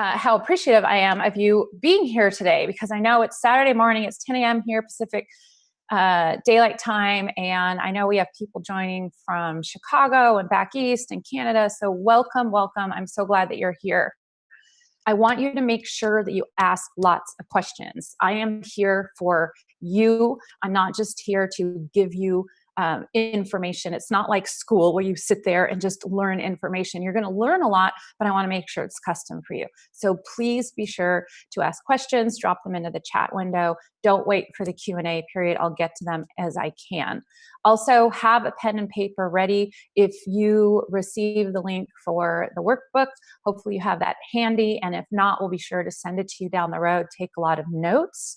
how appreciative I am of you being here today, because I know it's Saturday morning, it's 10 a.m. here Pacific Daylight Time, and I know we have people joining from Chicago and back east and Canada, so welcome, welcome. I'm so glad that you're here. I want you to make sure that you ask lots of questions. I am here for you. I'm not just here to give you information. It's not like school where you sit there and just learn information. You're going to learn a lot, but I want to make sure it's custom for you. So please be sure to ask questions, drop them into the chat window. Don't wait for the Q&A period. I'll get to them as I can. Also, have a pen and paper ready. If you receive the link for the workbook, hopefully you have that handy. And if not, we'll be sure to send it to you down the road. Take a lot of notes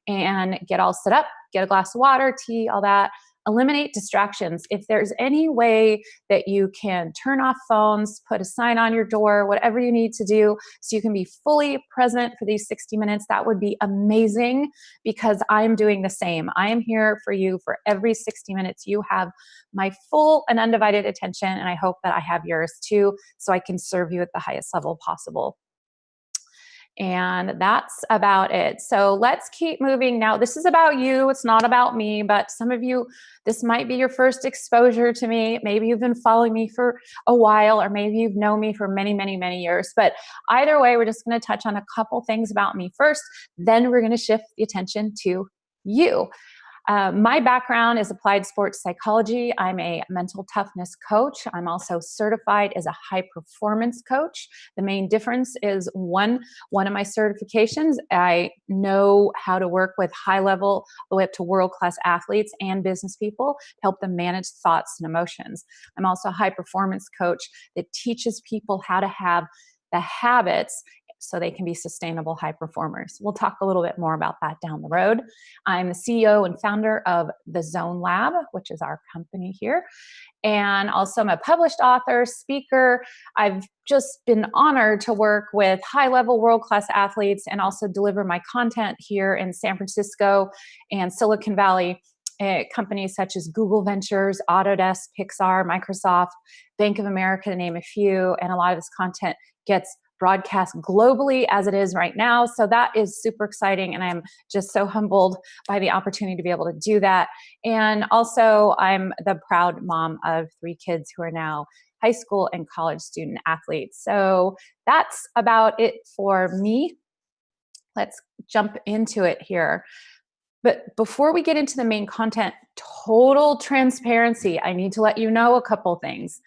and get all set up. Get a glass of water, tea, all that. Eliminate distractions. If there's any way that you can turn off phones, put a sign on your door, whatever you need to do so you can be fully present for these 60 minutes, that would be amazing, because I'm doing the same. I am here for you for every 60 minutes. You have my full and undivided attention, and I hope that I have yours too, so I can serve you at the highest level possible. And that's about it. So let's keep moving. Now, this is about you. It's not about me, but some of you, this might be your first exposure to me. Maybe you've been following me for a while, or maybe you've known me for many, many, many years. But either way, we're just going to touch on a couple things about me first. Then we're going to shift the attention to you. My background is applied sports psychology. I'm a mental toughness coach. I'm also certified as a high performance coach. The main difference is one of my certifications, I know how to work with high level, all the way up to world-class athletes and business people, to help them manage thoughts and emotions. I'm also a high performance coach that teaches people how to have the habits so they can be sustainable high performers. We'll talk a little bit more about that down the road. I'm the CEO and founder of the Zone Lab, which is our company here. And also I'm a published author, speaker. I've just been honored to work with high-level world-class athletes and also deliver my content here in San Francisco and Silicon Valley. Companies such as Google Ventures, Autodesk, Pixar, Microsoft, Bank of America, to name a few. And a lot of this content gets broadcast globally as it is right now. So that is super exciting. And I'm just so humbled by the opportunity to be able to do that. And also I'm the proud mom of 3 kids who are now high school and college student athletes. So that's about it for me. Let's jump into it here. But before we get into the main content, total transparency, I need to let you know a couple things.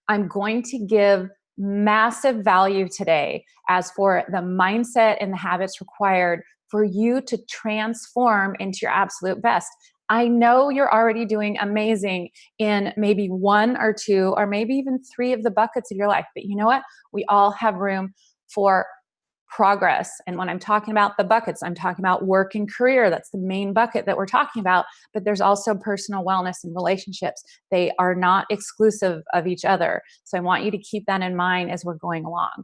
I'm going to give massive value today as for the mindset and the habits required for you to transform into your absolute best. I know you're already doing amazing in maybe 1 or 2 or maybe even 3 of the buckets of your life, but you know what? We all have room for progress. And when I'm talking about the buckets, I'm talking about work and career. That's the main bucket that we're talking about. But there's also personal wellness and relationships. They are not exclusive of each other. So I want you to keep that in mind as we're going along.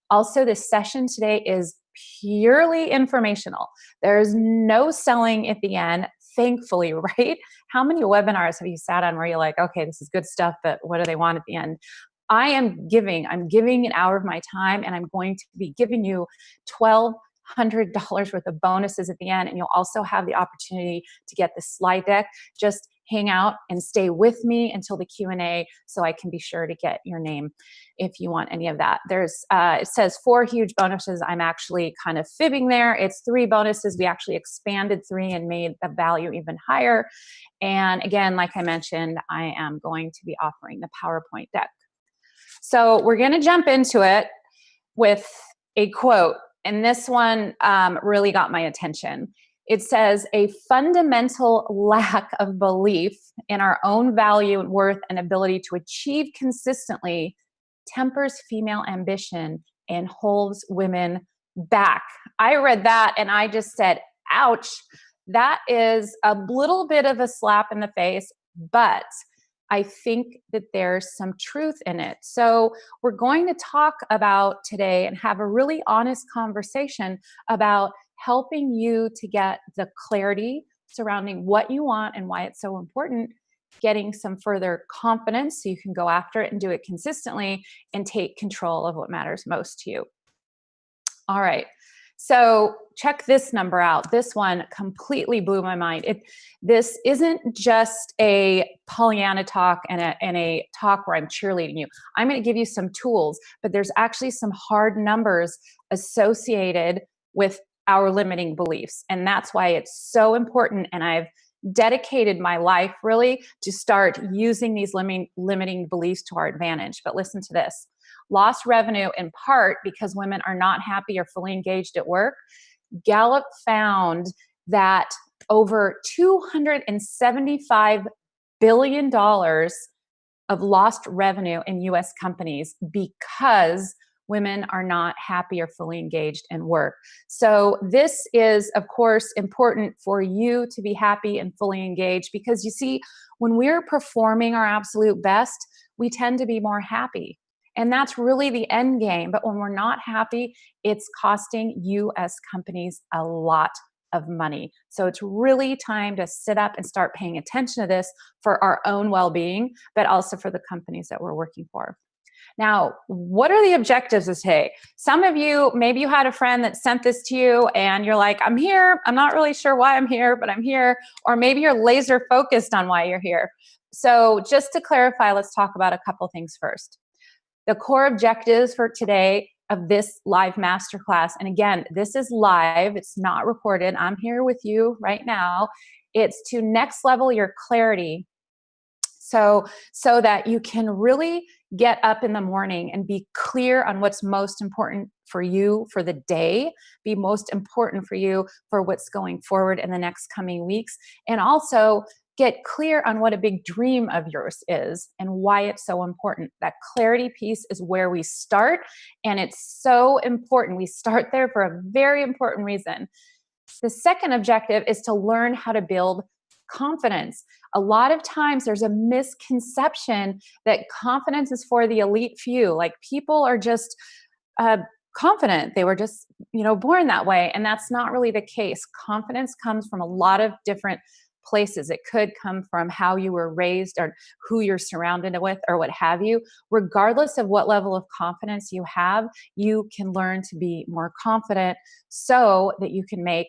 Also, this session today is purely informational. There's no selling at the end, thankfully, right? How many webinars have you sat on where you're like, okay, this is good stuff, but what do they want at the end? I'm giving an hour of my time, and I'm going to be giving you $1,200 worth of bonuses at the end. And you'll also have the opportunity to get the slide deck. Just hang out and stay with me until the Q&A so I can be sure to get your name if you want any of that. There's, it says 4 huge bonuses. I'm actually kind of fibbing there. It's 3 bonuses. We actually expanded 3 and made the value even higher. And again, like I mentioned, I am going to be offering the PowerPoint deck. So we're going to jump into it with a quote, and this one really got my attention. It says, "A fundamental lack of belief in our own value and worth and ability to achieve consistently tempers female ambition and holds women back." I read that and I just said, ouch, that is a little bit of a slap in the face, but I think that there's some truth in it. So we're going to talk about today and have a really honest conversation about helping you to get the clarity surrounding what you want and why it's so important, getting some further confidence so you can go after it and do it consistently and take control of what matters most to you. All right. So check this number out. This one completely blew my mind. This isn't just a Pollyanna talk and a talk where I'm cheerleading you. I'm going to give you some tools, but there's actually some hard numbers associated with our limiting beliefs. And that's why it's so important. And I've dedicated my life really to start using these limiting beliefs to our advantage. But listen to this. Lost revenue in part because women are not happy or fully engaged at work. Gallup found that over $275 billion of lost revenue in US companies because women are not happy or fully engaged in work. So this is, of course, important for you to be happy and fully engaged because you see, when we're performing our absolute best, we tend to be more happy. And that's really the end game. But when we're not happy, it's costing US companies a lot of money. So it's really time to sit up and start paying attention to this for our own well-being, but also for the companies that we're working for. Now, what are the objectives of today? Some of you, maybe you had a friend that sent this to you and you're like, I'm here. I'm not really sure why I'm here, but I'm here. Or maybe you're laser focused on why you're here. So just to clarify, let's talk about a couple things first. The core objectives for today of this live masterclass, and again, this is live, it's not recorded. I'm here with you right now. It's to next level your clarity so that you can really get up in the morning and be clear on what's most important for you for the day, be most important for you for what's going forward in the next coming weeks, and also get clear on what a big dream of yours is and why it's so important. That clarity piece is where we start, and it's so important. We start there for a very important reason. The second objective is to learn how to build confidence. A lot of times there's a misconception that confidence is for the elite few. Like people are just confident. They were just, born that way. And that's not really the case. Confidence comes from a lot of different places. It could come from how you were raised or who you're surrounded with or what have you. Regardless of what level of confidence you have, you can learn to be more confident so that you can make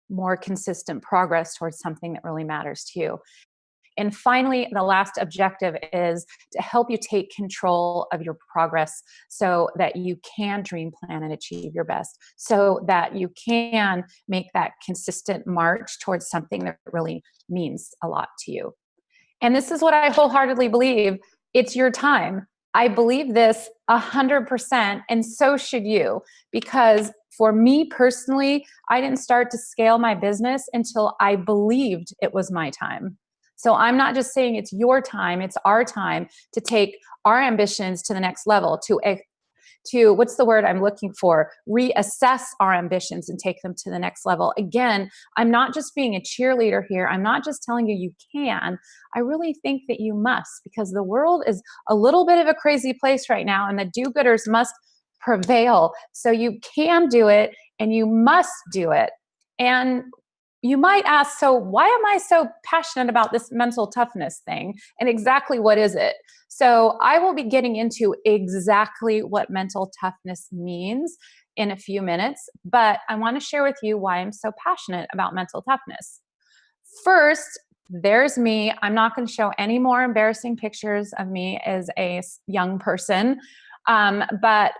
more consistent progress towards something that really matters to you. And finally, the last objective is to help you take control of your progress so that you can dream, plan, and achieve your best, so that you can make that consistent march towards something that really means a lot to you. And this is what I wholeheartedly believe. It's your time. I believe this 100%, and so should you, because for me personally, I didn't start to scale my business until I believed it was my time. So I'm not just saying it's your time, it's our time to take our ambitions to the next level, to what's the word I'm looking for? Reassess our ambitions and take them to the next level. Again, I'm not just being a cheerleader here. I'm not just telling you can. I really think that you must, because the world is a little bit of a crazy place right now, and the do-gooders must prevail. So you can do it and you must do it. And you might ask, so why am I so passionate about this mental toughness thing? And exactly what is it? So I will be getting into exactly what mental toughness means in a few minutes, but I want to share with you why I'm so passionate about mental toughness. First, there's me. I'm not going to show any more embarrassing pictures of me as a young person, but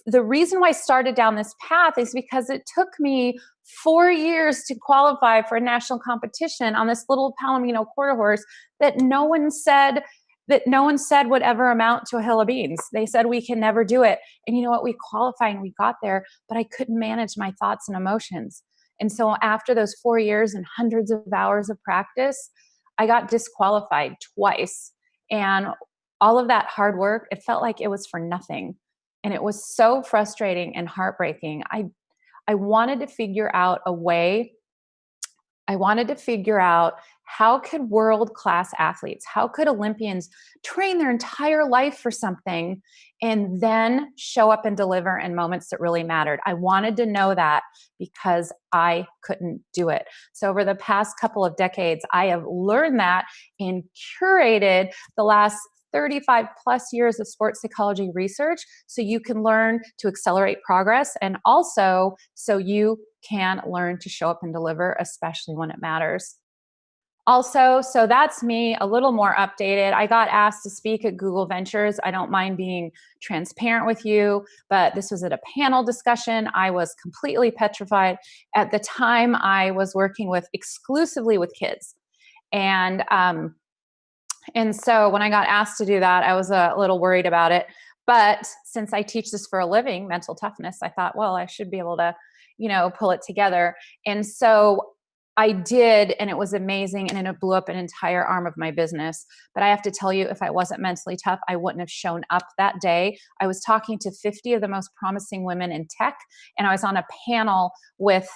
the reason why I started down this path is because it took me 4 years to qualify for a national competition on this little Palomino quarter horse that no one said would ever amount to a hill of beans. They said we can never do it. And you know what? We qualified and we got there, but I couldn't manage my thoughts and emotions. And so after those 4 years and hundreds of hours of practice, I got disqualified twice. And all of that hard work, it felt like it was for nothing. And it was so frustrating and heartbreaking. I wanted to figure out a way. I wanted to figure out how could world-class athletes, how could Olympians train their entire life for something and then show up and deliver in moments that really mattered. I wanted to know that because I couldn't do it. So over the past couple of decades, I have learned that and curated the last 35 plus years of sports psychology research so you can learn to accelerate progress, and also so you can learn to show up and deliver, especially when it matters. Also, so that's me, a little more updated. I got asked to speak at Google Ventures. I don't mind being transparent with you, but this was at a panel discussion. I was completely petrified. At the time, I was working exclusively with kids. And so when I got asked to do that, I was a little worried about it. But since I teach this for a living, mental toughness, I thought, well, I should be able to, pull it together. And so I did, and it was amazing, and it blew up an entire arm of my business. But I have to tell you, if I wasn't mentally tough, I wouldn't have shown up that day. I was talking to 50 of the most promising women in tech, and I was on a panel with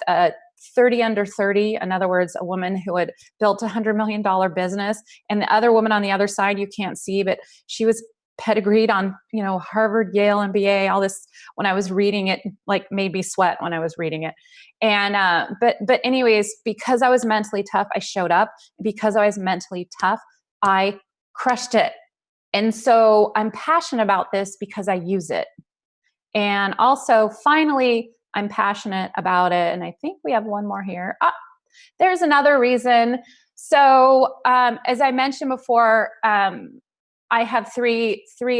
30 under 30, in other words, a woman who had built $100 million business, and the other woman on the other side, you can't see, but she was pedigreed on, Harvard, Yale, MBA, all this. When I was reading it, like, made me sweat when I was reading it. And, but anyways, because I was mentally tough, I showed up. Because I was mentally tough, I crushed it. And so I'm passionate about this because I use it. And also, finally, I'm passionate about it. And I think we have one more here. There's another reason. So, as I mentioned before, I have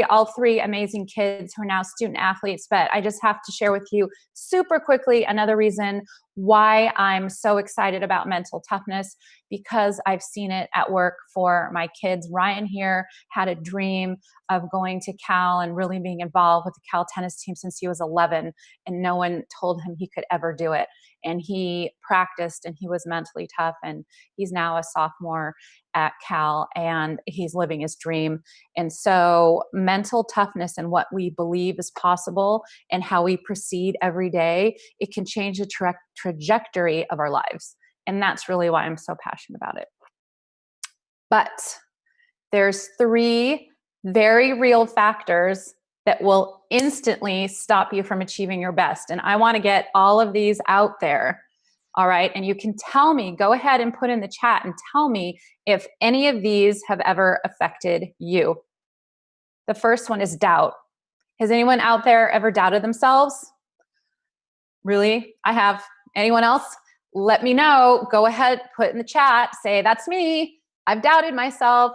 all three amazing kids who are now student athletes, but I just have to share with you super quickly another reason why I'm so excited about mental toughness, because I've seen it at work for my kids. Ryan here had a dream of going to Cal and really being involved with the Cal tennis team since he was 11, and no one told him he could ever do it. And he practiced, and he was mentally tough, and he's now a sophomore at Cal, and he's living his dream. And so mental toughness and what we believe is possible and how we proceed every day, it can change the trajectory of our lives. And that's really why I'm so passionate about it. But there's 3 very real factors that will instantly stop you from achieving your best. And I want to get all of these out there. All right. And you can tell me, go ahead and put in the chat and tell me if any of these have ever affected you. The first one is doubt. Has anyone out there ever doubted themselves? Really? I have. Anyone else? Let me know. Go ahead, put in the chat, say, that's me. I've doubted myself.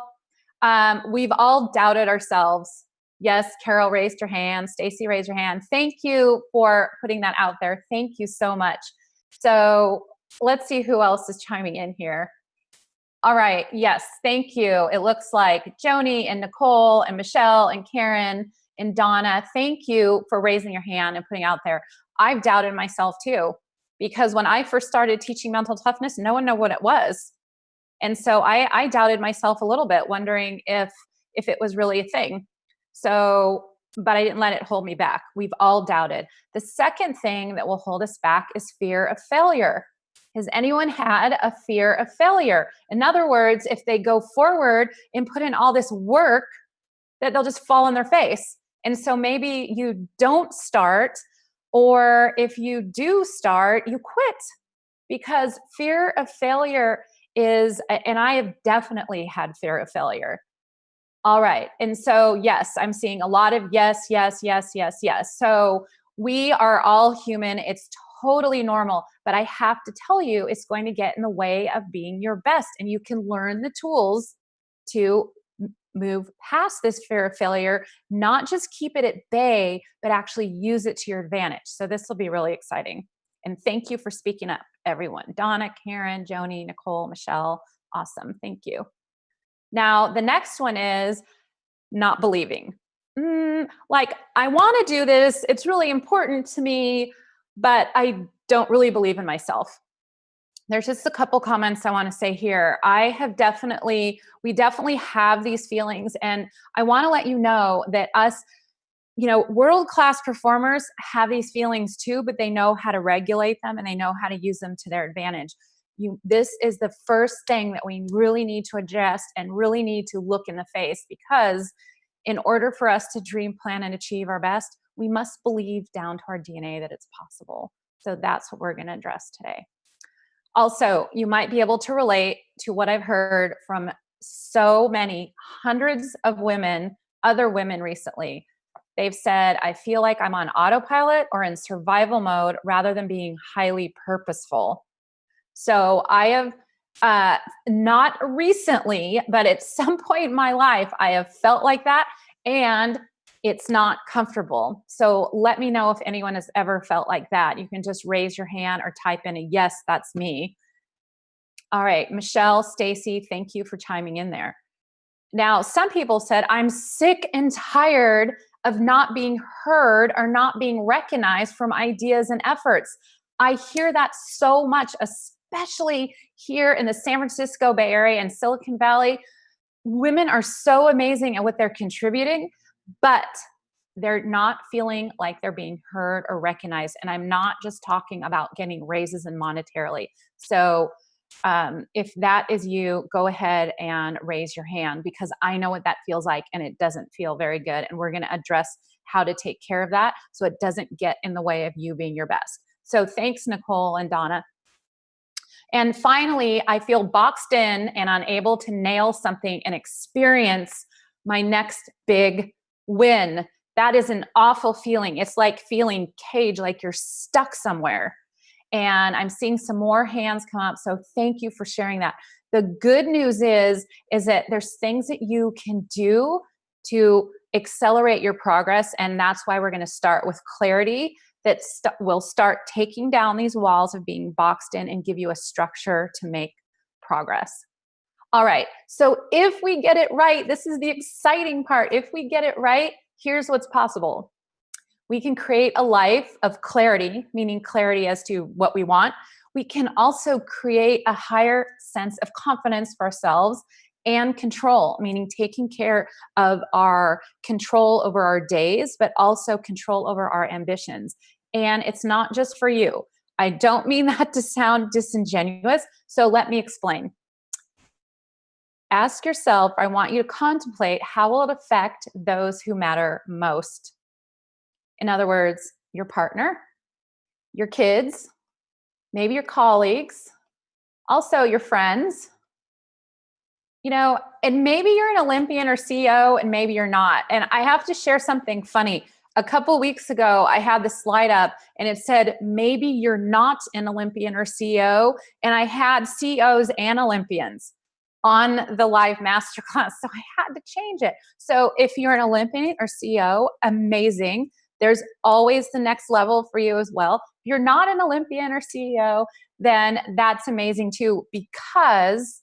We've all doubted ourselves. Yes, Carol raised her hand. Stacy raised her hand. Thank you for putting that out there. Thank you so much. So let's see who else is chiming in here. All right. Yes. Thank you. It looks like Joni and Nicole and Michelle and Karen and Donna. Thank you for raising your hand and putting out there. I've doubted myself too, because when I first started teaching mental toughness, no one knew what it was. And so I doubted myself a little bit, wondering if it was really a thing. So, but I didn't let it hold me back. We've all doubted. The second thing that will hold us back is fear of failure. Has anyone had a fear of failure? In other words, if they go forward and put in all this work, that they'll just fall on their face. And so maybe you don't start, or if you do start, you quit, because fear of failure is, and I have definitely had fear of failure. All right. And so, yes, I'm seeing a lot of yes, yes, yes, yes, yes. So we are all human. It's totally normal. But I have to tell you, it's going to get in the way of being your best. And you can learn the tools to move past this fear of failure, not just keep it at bay, but actually use it to your advantage. So this will be really exciting. And thank you for speaking up, everyone. Donna, Karen, Joni, Nicole, Michelle. Awesome. Thank you. Now, the next one is not believing. Like, I want to do this. It's really important to me, but I don't really believe in myself. There's just a couple comments I want to say here. We definitely have these feelings. And I want to let you know that us, world-class performers have these feelings too, but they know how to regulate them and they know how to use them to their advantage. This is the first thing that we really need to address and really need to look in the face, because in order for us to dream, plan, and achieve our best, we must believe down to our DNA that it's possible. So that's what we're going to address today. Also, you might be able to relate to what I've heard from so many, hundreds of women, other women recently. They've said, I feel like I'm on autopilot or in survival mode rather than being highly purposeful. So I have, not recently, but at some point in my life, I have felt like that, and it's not comfortable. So let me know if anyone has ever felt like that. You can just raise your hand or type in a yes, that's me. All right, Michelle, Stacy, thank you for chiming in there. Now, some people said, I'm sick and tired of not being heard or not being recognized from ideas and efforts. I hear that so much, especially here in the San Francisco Bay Area and Silicon Valley. Women are so amazing at what they're contributing, but they're not feeling like they're being heard or recognized. And I'm not just talking about getting raises and monetarily. So if that is you, go ahead and raise your hand, because I know what that feels like and it doesn't feel very good. And we're going to address how to take care of that so it doesn't get in the way of you being your best. So thanks, Nicole and Donna. And finally, I feel boxed in and unable to nail something and experience my next big win. That is an awful feeling. It's like feeling caged, like you're stuck somewhere. And I'm seeing some more hands come up. So thank you for sharing that. The good news is that there's things that you can do to accelerate your progress. And that's why we're going to start with clarity that will start taking down these walls of being boxed in and give you a structure to make progress. All right. So if we get it right, this is the exciting part. If we get it right, here's what's possible. We can create a life of clarity, meaning clarity as to what we want. We can also create a higher sense of confidence for ourselves and control, meaning taking care of our control over our days, but also control over our ambitions. And it's not just for you. I don't mean that to sound disingenuous, so let me explain. Ask yourself, I want you to contemplate, how will it affect those who matter most? In other words, your partner, your kids, maybe your colleagues, also your friends, and maybe you're an Olympian or CEO and maybe you're not. And I have to share something funny. A couple weeks ago, I had the slide up and it said, maybe you're not an Olympian or CEO. And I had CEOs and Olympians on the live masterclass. So I had to change it. So if you're an Olympian or CEO, amazing. There's always the next level for you as well. If you're not an Olympian or CEO, then that's amazing too, because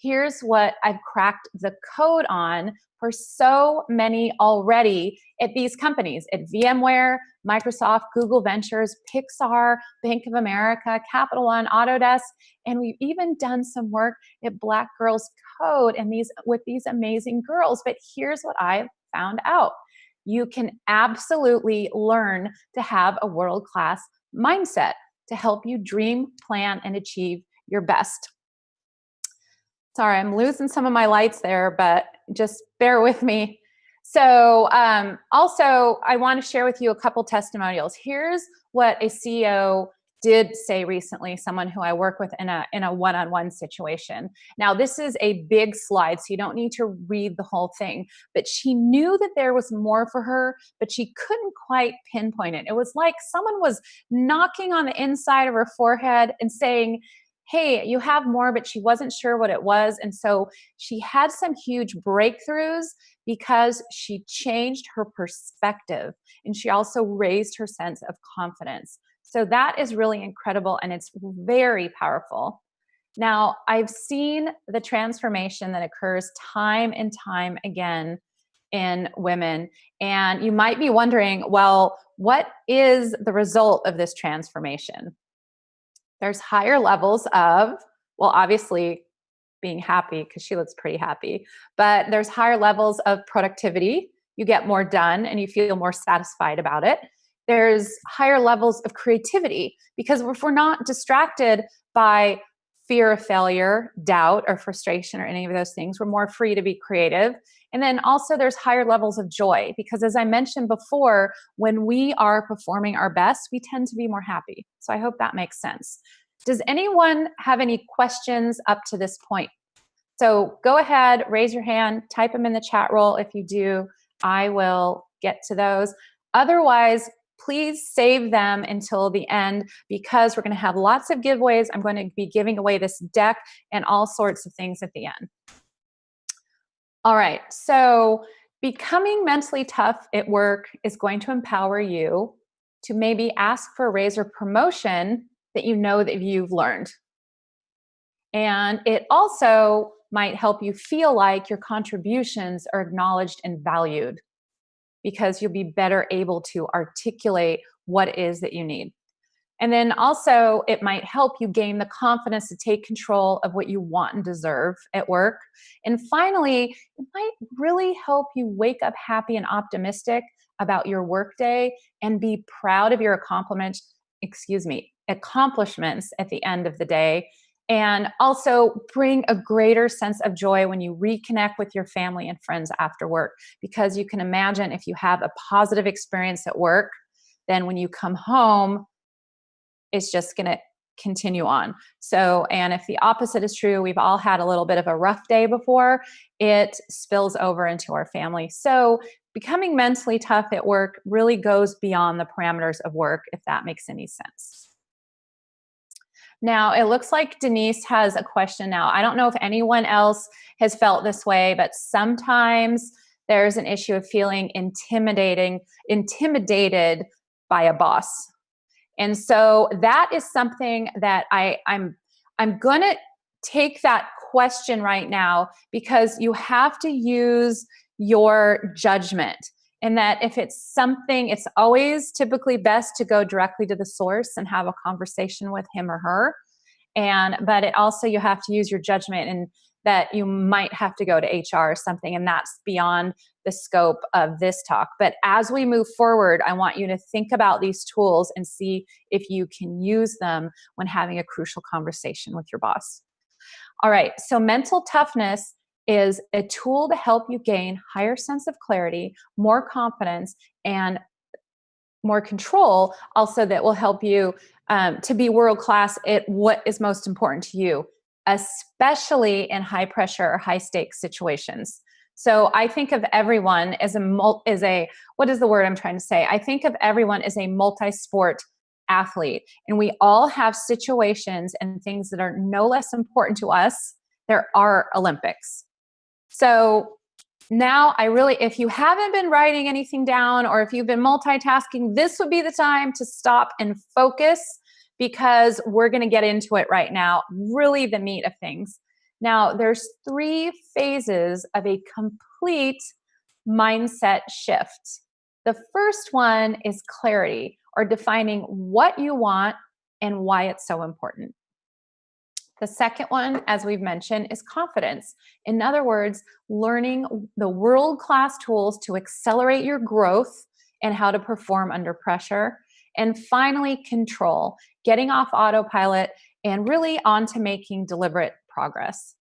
here's what I've cracked the code on for so many already at these companies, at VMware, Microsoft, Google Ventures, Pixar, Bank of America, Capital One, Autodesk, and we've even done some work at Black Girls Code and with these amazing girls. But here's what I've found out. You can absolutely learn to have a world-class mindset to help you dream, plan, and achieve your best. Sorry, I'm losing some of my lights there, but just bear with me. So also, I want to share with you a couple testimonials. Here's what a CEO did say recently, someone who I work with in a one-on-one situation. Now, this is a big slide, so you don't need to read the whole thing, but she knew that there was more for her, but she couldn't quite pinpoint it. It was like someone was knocking on the inside of her forehead and saying, hey, you have more, but she wasn't sure what it was. And so she had some huge breakthroughs because she changed her perspective and she also raised her sense of confidence. So that is really incredible and it's very powerful. Now, I've seen the transformation that occurs time and time again in women. And you might be wondering, well, what is the result of this transformation? There's higher levels of, well, obviously being happy because she looks pretty happy, but there's higher levels of productivity. You get more done and you feel more satisfied about it. There's higher levels of creativity because if we're not distracted by fear of failure, doubt, or frustration, or any of those things, we're more free to be creative. And then also there's higher levels of joy because, as I mentioned before, when we are performing our best, we tend to be more happy. So I hope that makes sense. Does anyone have any questions up to this point? So go ahead, raise your hand, type them in the chat roll. If you do, I will get to those. Otherwise, please save them until the end because we're going to have lots of giveaways. I'm going to be giving away this deck and all sorts of things at the end. All right, so becoming mentally tough at work is going to empower you to maybe ask for a raise or promotion that you know that you've learned. And it also might help you feel like your contributions are acknowledged and valued because you'll be better able to articulate what it is that you need. And then also, it might help you gain the confidence to take control of what you want and deserve at work. And finally, it might really help you wake up happy and optimistic about your workday and be proud of your accomplishments at the end of the day. And also bring a greater sense of joy when you reconnect with your family and friends after work. Because you can imagine if you have a positive experience at work, then when you come home, it's just going to continue on. So, and if the opposite is true, we've all had a little bit of a rough day before, it spills over into our family. So becoming mentally tough at work really goes beyond the parameters of work, if that makes any sense. Now, it looks like Denise has a question now. I don't know if anyone else has felt this way, but sometimes there's an issue of feeling intimidated by a boss. And so that is something that I'm going to take that question right now because you have to use your judgment. And that if it's something, it's always typically best to go directly to the source and have a conversation with him or her. But it also, you have to use your judgment, and that you might have to go to HR or something, and that's beyond the scope of this talk. But as we move forward, I want you to think about these tools and see if you can use them when having a crucial conversation with your boss. All right, so mental toughness is a tool to help you gain higher sense of clarity, more confidence, and more control, also that will help you to be world-class at what is most important to you, especially in high pressure or high stakes situations. So I think of everyone as what is the word I'm trying to say? I think of everyone as a multi-sport athlete, and we all have situations and things that are no less important to us. There are Olympics. So now if you haven't been writing anything down, or if you've been multitasking, this would be the time to stop and focus, because we're going to get into it right now, really the meat of things. Now, there's 3 phases of a complete mindset shift. The first one is clarity, or defining what you want and why it's so important. The second one, as we've mentioned, is confidence. In other words, learning the world-class tools to accelerate your growth and how to perform under pressure. And finally, control, getting off autopilot and really onto making deliberate progress.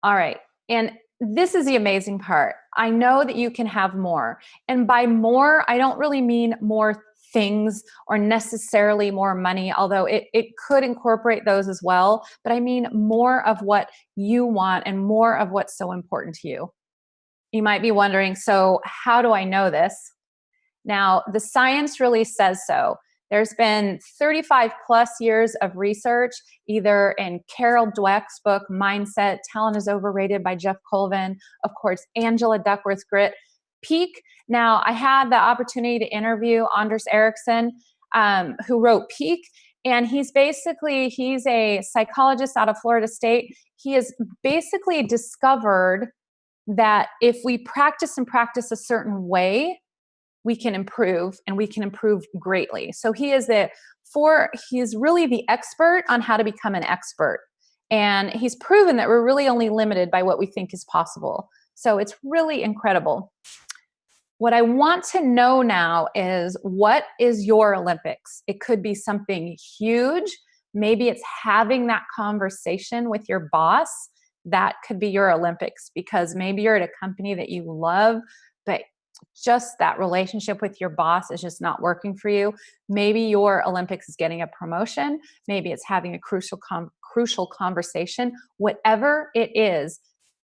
All right, and this is the amazing part. I know that you can have more. And by more, I don't really mean more things or necessarily more money, although it could incorporate those as well. But I mean more of what you want and more of what's so important to you. You might be wondering, so how do I know this? Now, the science really says so. There's been 35 plus years of research, either in Carol Dweck's book, Mindset, Talent is Overrated by Jeff Colvin, of course, Angela Duckworth's Grit, Peak. Now, I had the opportunity to interview Anders Ericsson, who wrote Peak, and he's a psychologist out of Florida State. He has basically discovered that if we practice a certain way, we can improve, and we can improve greatly. So he's really the expert on how to become an expert. And he's proven that we're really only limited by what we think is possible. So it's really incredible. What I want to know now is, what is your Olympics? It could be something huge. Maybe it's having that conversation with your boss. That could be your Olympics, because maybe you're at a company that you love, but just that relationship with your boss is just not working for you. Maybe your Olympics is getting a promotion. Maybe it's having a crucial conversation. Whatever it is,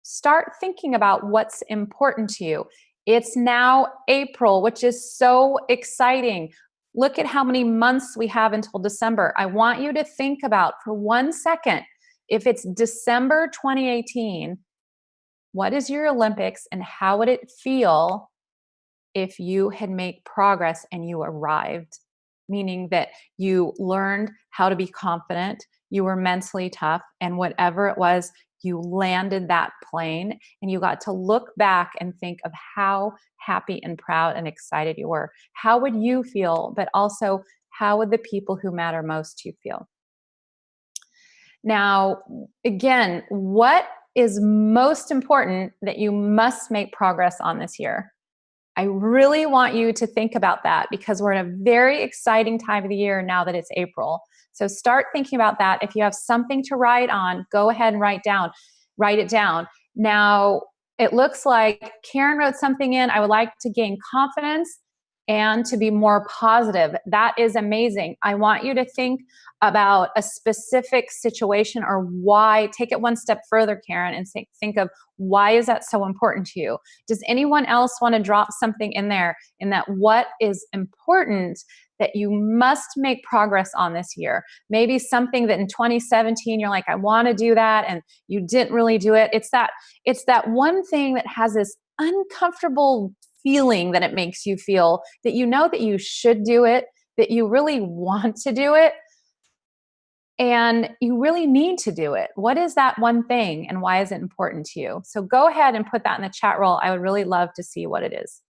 start thinking about what's important to you. It's now April, which is so exciting. Look at how many months we have until December. I want you to think about for 1 second, if it's December 2018, what is your Olympics and how would it feel if you had made progress and you arrived? Meaning that you learned how to be confident, you were mentally tough, and whatever it was, you landed that plane and you got to look back and think of how happy and proud and excited you were. How would you feel? But also, how would the people who matter most to you feel? Now, again, what is most important that you must make progress on this year? I really want you to think about that because we're in a very exciting time of the year now that it's April. So start thinking about that. If you have something to write on, go ahead and write it down. Now, it looks like Karen wrote something in. I would like to gain confidence and to be more positive. That is amazing. I want you to think about a specific situation or why. Take it one step further, Karen, and think of why is that so important to you? Does anyone else want to drop something in there in that what is important that you must make progress on this year? Maybe something that in 2017 you're like, I want to do that, and you didn't really do it. It's that one thing that has this uncomfortable feeling that it makes you feel that you know that you should do it, that you really want to do it, and you really need to do it. What is that one thing and why is it important to you? So go ahead and put that in the chat roll. I would really love to see what it is.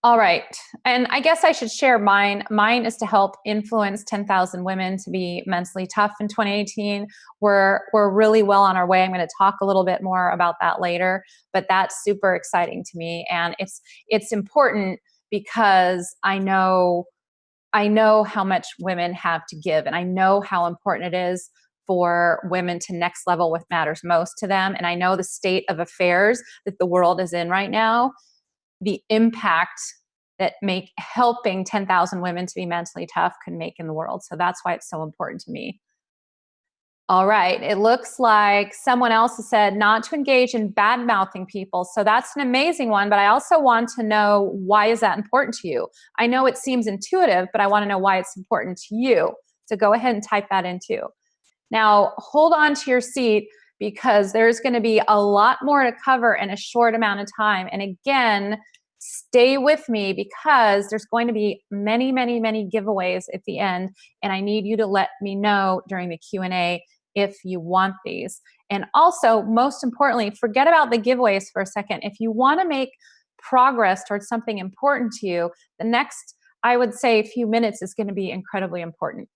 All right. And I guess I should share mine. Mine is to help influence 10,000 women to be mentally tough in 2018. We're really well on our way. I'm going to talk a little bit more about that later, but that's super exciting to me. And it's important because I know how much women have to give, and I know how important it is for women to next level what matters most to them. And I know the state of affairs that the world is in right now, the impact that helping 10,000 women to be mentally tough can make in the world. So that's why it's so important to me. All right. It looks like someone else has said not to engage in bad mouthing people. So that's an amazing one. But I also want to know, why is that important to you? I know it seems intuitive, but I want to know why it's important to you. So go ahead and type that in too. Now, hold on to your seat because there's going to be a lot more to cover in a short amount of time. And again, stay with me because there's going to be many, many, many giveaways at the end. And I need you to let me know during the Q&A if you want these. And also, most importantly, forget about the giveaways for a second. If you want to make progress towards something important to you, the next, I would say, few minutes is going to be incredibly important.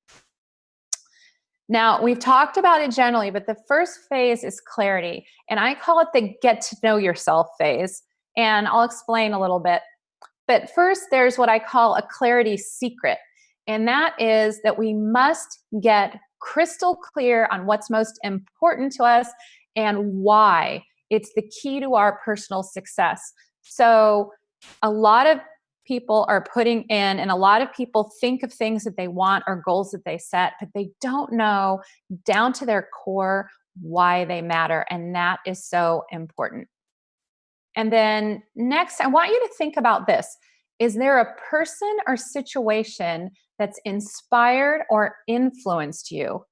Now, we've talked about it generally, but the first phase is clarity. And I call it the get to know yourself phase. And I'll explain a little bit. But first, there's what I call a clarity secret. And that is that we must get crystal clear on what's most important to us and why. It's the key to our personal success. So a lot of people are putting in, and a lot of people think of things that they want or goals that they set, but they don't know down to their core why they matter. And that is so important. And then next, I want you to think about this. Is there a person or situation that's inspired or influenced you?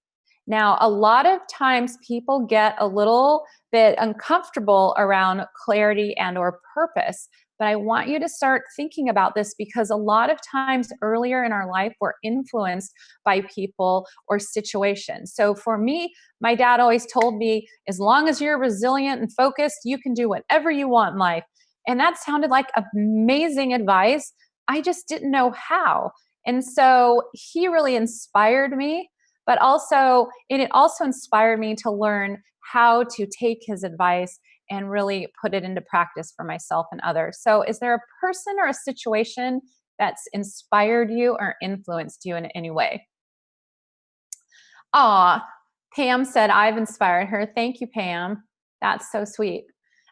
Now, a lot of times people get a little bit uncomfortable around clarity and or purpose, but I want you to start thinking about this because a lot of times earlier in our life, we're influenced by people or situations. So for me, my dad always told me, as long as you're resilient and focused, you can do whatever you want in life. And that sounded like amazing advice. I just didn't know how. And so he really inspired me. But also, it also inspired me to learn how to take his advice and really put it into practice for myself and others. So is there a person or a situation that's inspired you or influenced you in any way? Aw, Pam said, I've inspired her. Thank you, Pam. That's so sweet.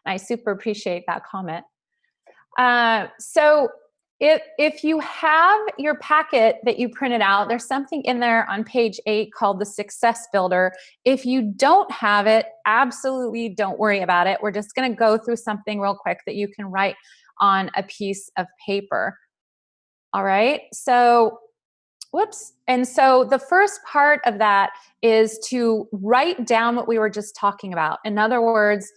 I super appreciate that comment. So if you have your packet that you printed out, there's something in there on page 8 called the Success Builder. If you don't have it, absolutely don't worry about it. We're just going to go through something real quick that you can write on a piece of paper. All right. So, whoops. And so the first part of that is to write down what we were just talking about. In other words,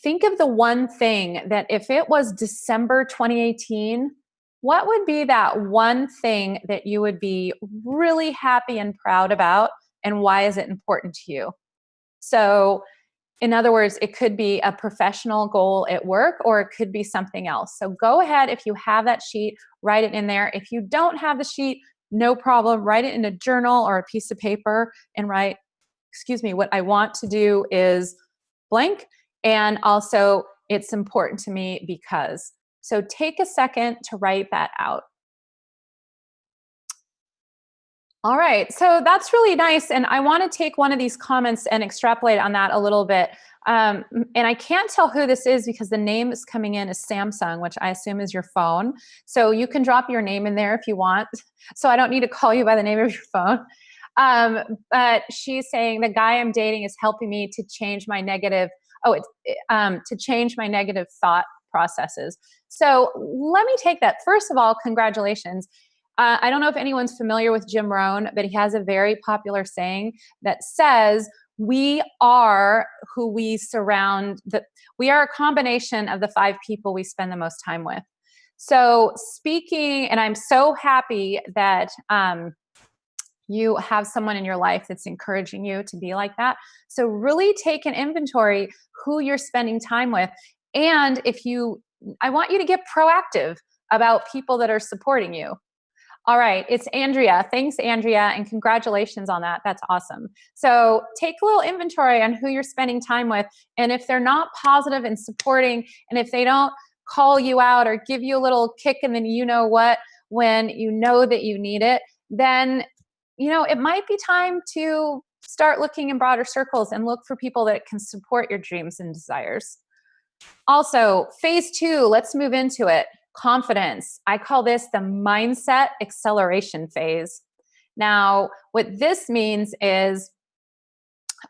think of the one thing that if it was December 2018, what would be that one thing that you would be really happy and proud about, and why is it important to you? So, in other words, it could be a professional goal at work, or it could be something else. So go ahead, if you have that sheet, write it in there. If you don't have the sheet, no problem. Write it in a journal or a piece of paper and write, what I want to do is blank. And also, it's important to me because. So take a second to write that out. All right, so that's really nice. And I want to take one of these comments and extrapolate on that a little bit. And I can't tell who this is because the name is coming in as Samsung, which I assume is your phone. So you can drop your name in there if you want. So I don't need to call you by the name of your phone. But she's saying the guy I'm dating is helping me to change my negative, to change my negative thought processes. So let me take that. First of all, congratulations. I don't know if anyone's familiar with Jim Rohn, but he has a very popular saying that says, we are who we surround, we are a combination of the 5 people we spend the most time with. So speaking, and I'm so happy that you have someone in your life that's encouraging you to be like that. So really take an inventory who you're spending time with. And I want you to get proactive about people that are supporting you. All right, it's Andrea. Thanks, Andrea, and congratulations on that. That's awesome. So take a little inventory on who you're spending time with, and if they're not positive and supporting, and if they don't call you out or give you a little kick and then you know what, when you know that you need it, then it might be time to start looking in broader circles and look for people that can support your dreams and desires. Also, phase 2, let's move into it. Confidence. I call this the mindset acceleration phase. Now, what this means is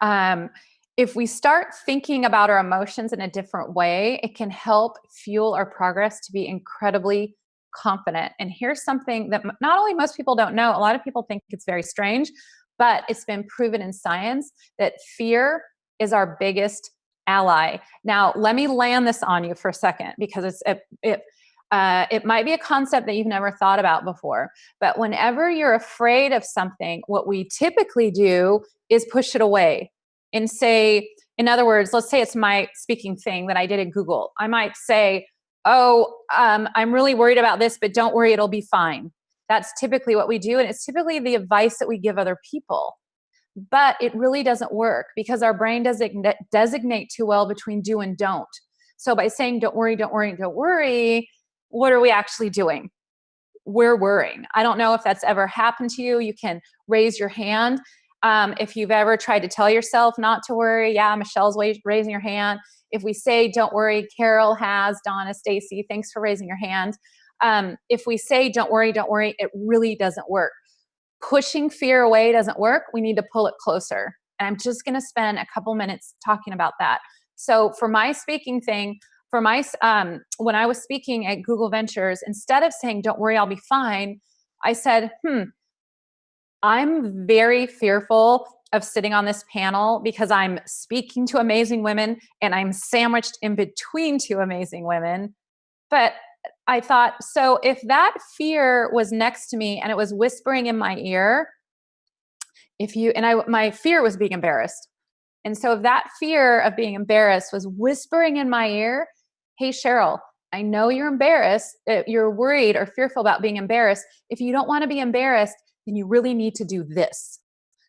if we start thinking about our emotions in a different way, it can help fuel our progress to be incredibly confident. And here's something that not only most people don't know, a lot of people think it's very strange, but it's been proven in science that fear is our biggest ally. Now, let me land this on you for a second because it might be a concept that you've never thought about before, but whenever you're afraid of something, what we typically do is push it away and say, in other words, let's say it's my speaking thing that I did at Google. I might say, I'm really worried about this, but don't worry, it'll be fine. That's typically what we do. And it's typically the advice that we give other people. But it really doesn't work because our brain doesn't designate too well between do and don't. So by saying, don't worry, don't worry, don't worry, what are we actually doing? We're worrying. I don't know if that's ever happened to you. You can raise your hand. If you've ever tried to tell yourself not to worry, yeah, Michelle's raising her hand. If we say, don't worry, Carol has, Donna, Stacy, thanks for raising your hand. If we say, don't worry, it really doesn't work. Pushing fear away doesn't work. We need to pull it closer. And I'm just going to spend a couple minutes talking about that. So for my speaking thing, when I was speaking at Google Ventures, instead of saying, don't worry, I'll be fine, I said, I'm very fearful of sitting on this panel because I'm speaking to amazing women and I'm sandwiched in between 2 amazing women. But I thought, so if that fear was next to me and it was whispering in my ear, my fear was being embarrassed. And so if that fear of being embarrassed was whispering in my ear, hey, Sheryl, I know you're embarrassed, you're worried or fearful about being embarrassed. If you don't want to be embarrassed, then you really need to do this.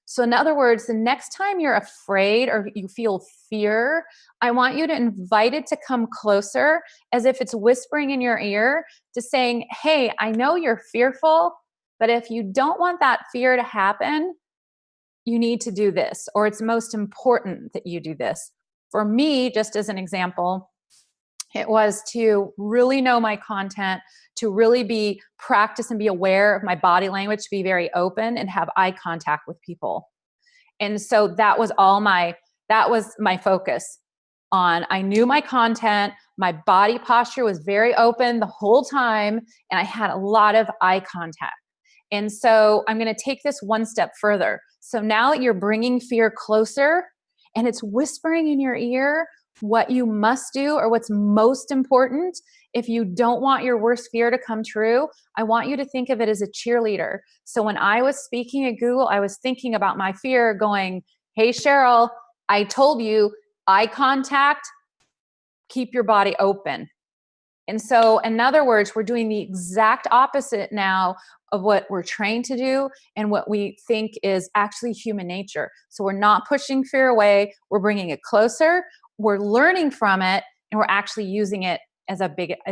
So in other words, the next time you're afraid or you feel fear, I want you to invite it to come closer as if it's whispering in your ear to saying, hey, I know you're fearful, but if you don't want that fear to happen, you need to do this, or it's most important that you do this. For me, just as an example, It was to really know my content, to really be practice and be aware of my body language, to be very open and have eye contact with people. And so that was my focus on. I knew my content, my body posture was very open the whole time, and I had a lot of eye contact. And so I'm going to take this one step further. So now that you're bringing fear closer and it's whispering in your ear what you must do or what's most important, if you don't want your worst fear to come true, I want you to think of it as a cheerleader. So when I was speaking at Google, I was thinking about my fear going, hey, Sheryl, I told you, eye contact, keep your body open. And so, in other words, we're doing the exact opposite now of what we're trained to do and what we think is actually human nature. So we're not pushing fear away, we're bringing it closer, we're learning from it, and we're actually using it as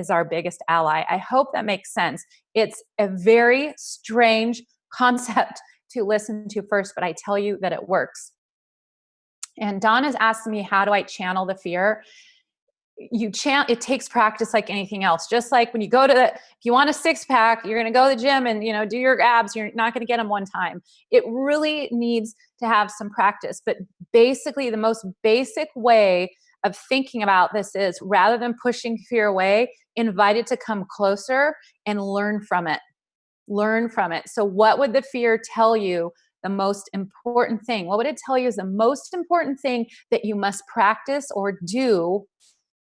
our biggest ally. I hope that makes sense. It's a very strange concept to listen to first, but I tell you that it works. And Donna's asking me, how do I channel the fear? It takes practice like anything else. Just like when you go if you want a six pack, you're going to go to the gym and, do your abs. You're not going to get them one time. It really needs to have some practice. But basically the most basic way of thinking about this is, rather than pushing fear away, invite it to come closer and learn from it. Learn from it. So what would the fear tell you? The most important thing. What would it tell you is the most important thing that you must practice or do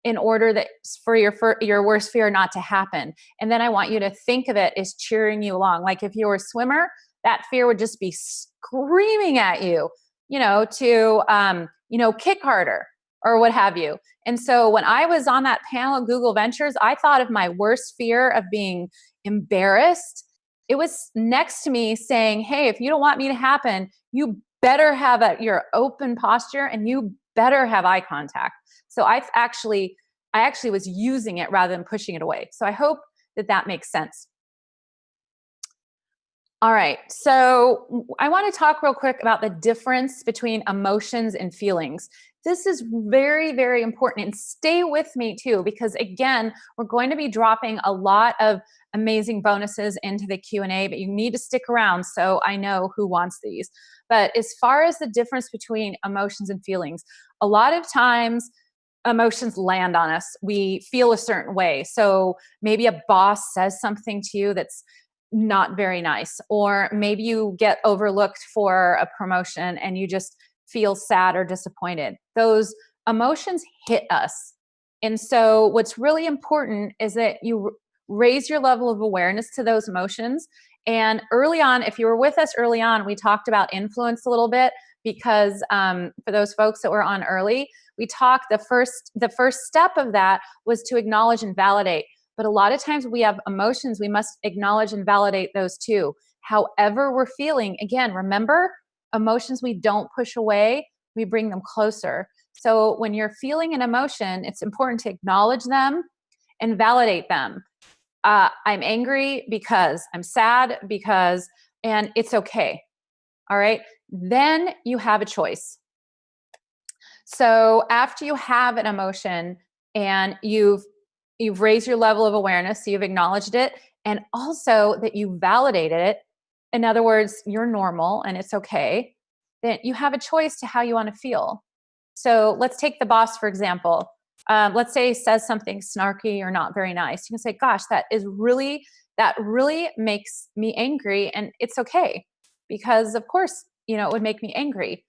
in order that for your worst fear not to happen? And then I want you to think of it as cheering you along. Like if you were a swimmer, that fear would just be screaming at you, to kick harder or what have you. And so when I was on that panel at Google Ventures, I thought of my worst fear of being embarrassed. It was next to me saying, hey, if you don't want me to happen, you better have your open posture and you better have eye contact. So I actually was using it rather than pushing it away. So I hope that makes sense. All right. So I want to talk real quick about the difference between emotions and feelings. This is very, very important, and stay with me too, because again, we're going to be dropping a lot of amazing bonuses into the Q&A, but you need to stick around so I know who wants these. But as far as the difference between emotions and feelings, a lot of times emotions land on us. We feel a certain way. So maybe a boss says something to you that's not very nice, or maybe you get overlooked for a promotion and you just feel sad or disappointed. Those emotions hit us. And so what's really important is that you raise your level of awareness to those emotions. And early on, if you were with us early on, we talked about influence a little bit, because for those folks that were on early, we talked the first step of that was to acknowledge and validate. But a lot of times we have emotions, we must acknowledge and validate those too. However we're feeling, again, remember, emotions we don't push away, we bring them closer. So when you're feeling an emotion, it's important to acknowledge them and validate them. I'm angry because, I'm sad because, and it's okay. All right. Then you have a choice. So after you have an emotion and you've raised your level of awareness, so you've acknowledged it, and also that you validated it, in other words, you're normal and it's okay, then you have a choice to how you want to feel. So let's take the boss, for example. Let's say he says something snarky or not very nice. You can say, gosh, that really makes me angry, and it's okay, because of course, it would make me angry.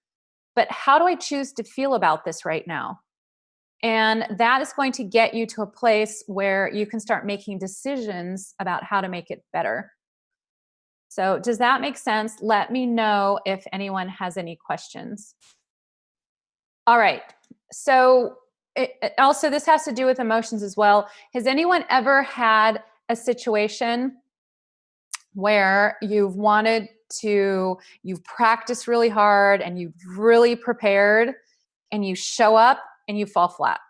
But how do I choose to feel about this right now? And that is going to get you to a place where you can start making decisions about how to make it better. So does that make sense? Let me know if anyone has any questions. All right. So also, this has to do with emotions as well. Has anyone ever had a situation where you've practiced really hard and you've really prepared, and you show up and you fall flat?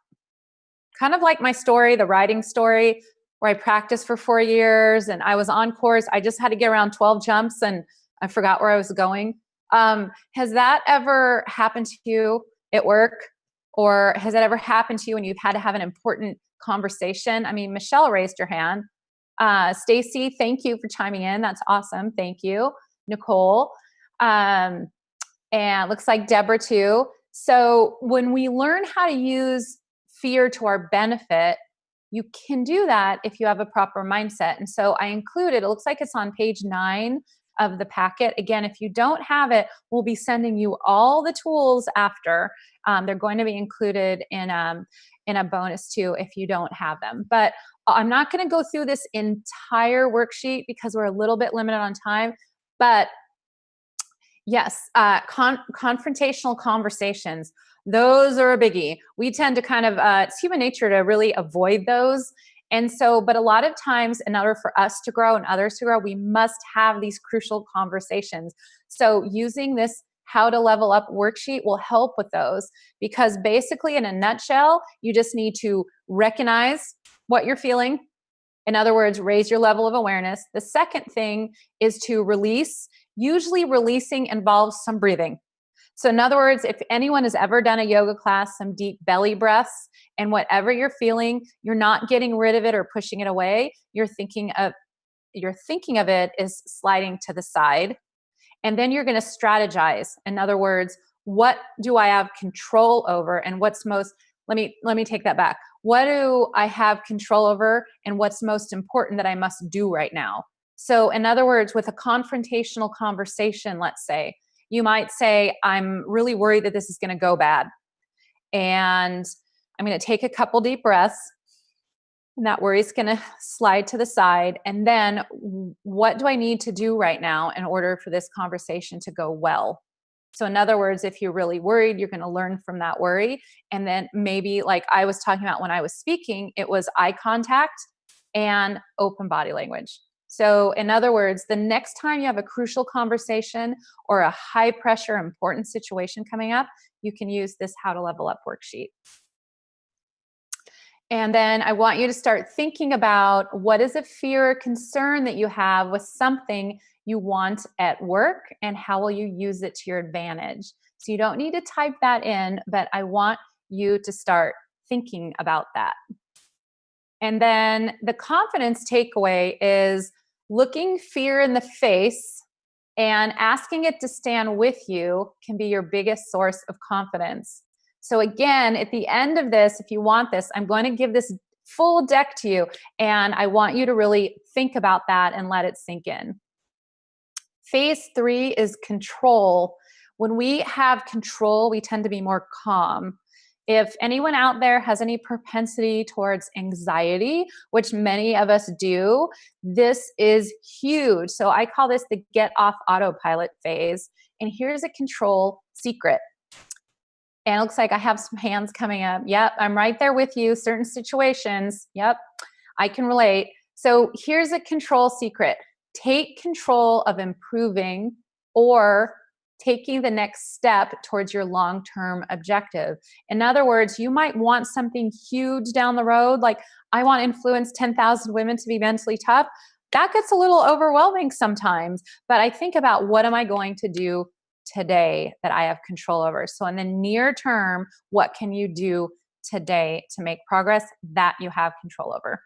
Kind of like my story, the writing story, where I practiced for 4 years and I was on course. I just had to get around 12 jumps and I forgot where I was going. Has that ever happened to you at work? Or has that ever happened to you when you've had to have an important conversation. I mean, Michelle raised her hand. Stacy, thank you for chiming in. That's awesome. Thank you. Nicole. And looks like Deborah too. So when we learn how to use fear to our benefit, you can do that if you have a proper mindset. And so I included, it looks like it's on page 9 of the packet. Again, if you don't have it, we'll be sending you all the tools after. They're going to be included in a bonus too if you don't have them. But I'm not going to go through this entire worksheet because we're a little bit limited on time. But yes, confrontational conversations, those are a biggie. We tend to kind of, it's human nature to really avoid those. And so, but a lot of times in order for us to grow and others to grow, we must have these crucial conversations. So using this how to level up worksheet will help with those, because basically in a nutshell, you just need to recognize what you're feeling. In other words, raise your level of awareness. The second thing is to release. Usually releasing involves some breathing. So in other words, if anyone has ever done a yoga class, some deep belly breaths, and whatever you're feeling, you're not getting rid of it or pushing it away. You're thinking of it as sliding to the side. And then you're going to strategize. In other words, what do I have control over, and what's most, let me take that back. What do I have control over, and what's most important that I must do right now? So in other words, with a confrontational conversation, let's say, you might say, I'm really worried that this is going to go bad. And I'm going to take a couple deep breaths. And that worry is going to slide to the side. And then what do I need to do right now in order for this conversation to go well? So in other words, if you're really worried, you're going to learn from that worry. And then maybe, like I was talking about when I was speaking, it was eye contact and open body language. So in other words, the next time you have a crucial conversation or a high pressure important situation coming up, you can use this how to level up worksheet. And then I want you to start thinking about what is a fear or concern that you have with something you want at work, and how will you use it to your advantage. So you don't need to type that in, but I want you to start thinking about that. And then the confidence takeaway is looking fear in the face and asking it to stand with you can be your biggest source of confidence. So again, at the end of this, if you want this, I'm going to give this full deck to you, and I want you to really think about that and let it sink in. Phase 3 is control. When we have control, we tend to be more calm. If anyone out there has any propensity towards anxiety, which many of us do, this is huge. So I call this the get off autopilot phase. And here's a control secret. And it looks like I have some hands coming up. Yep, I'm right there with you. Certain situations, yep, I can relate. So here's a control secret. Take control of improving or taking the next step towards your long-term objective. In other words, you might want something huge down the road, like I want to influence 10,000 women to be mentally tough. That gets a little overwhelming sometimes, but I think about what am I going to do today that I have control over. So in the near term, what can you do today to make progress that you have control over?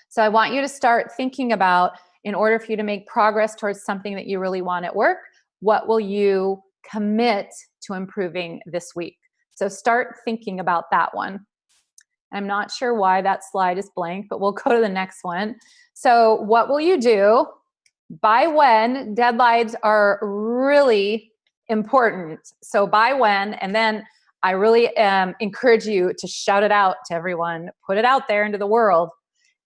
So I want you to start thinking about, in order for you to make progress towards something that you really want at work, what will you commit to improving this week? So start thinking about that one. I'm not sure why that slide is blank, but we'll go to the next one. So what will you do? By when? Deadlines are really important. So by when? And then I really encourage you to shout it out to everyone, put it out there into the world.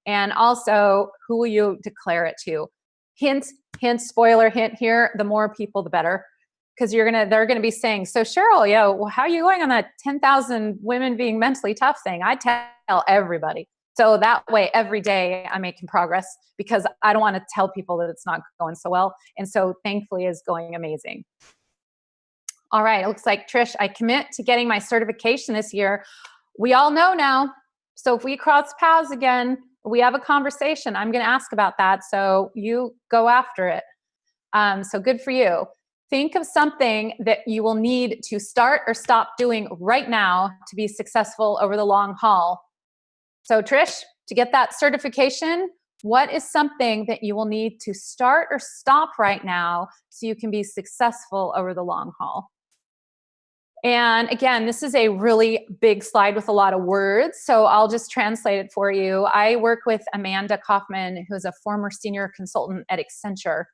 And also, who will you declare it to? Hint, hint, spoiler hint here, the more people, the better. Because they're gonna be saying, so Sheryl, well, how are you going on that 10,000 women being mentally tough thing? I tell everybody. So that way, every day I'm making progress, because I don't want to tell people that it's not going so well. And so thankfully it's going amazing. All right, it looks like, Trish, I commit to getting my certification this year. We all know now. So if we cross paths again, we have a conversation, I'm going to ask about that. So you go after it. So good for you. Think of something that you will need to start or stop doing right now to be successful over the long haul. So Trish, to get that certification, what is something that you will need to start or stop right now so you can be successful over the long haul? And again, this is a really big slide with a lot of words, so I'll just translate it for you. I work with Amanda Kaufman, who is a former senior consultant at Accenture.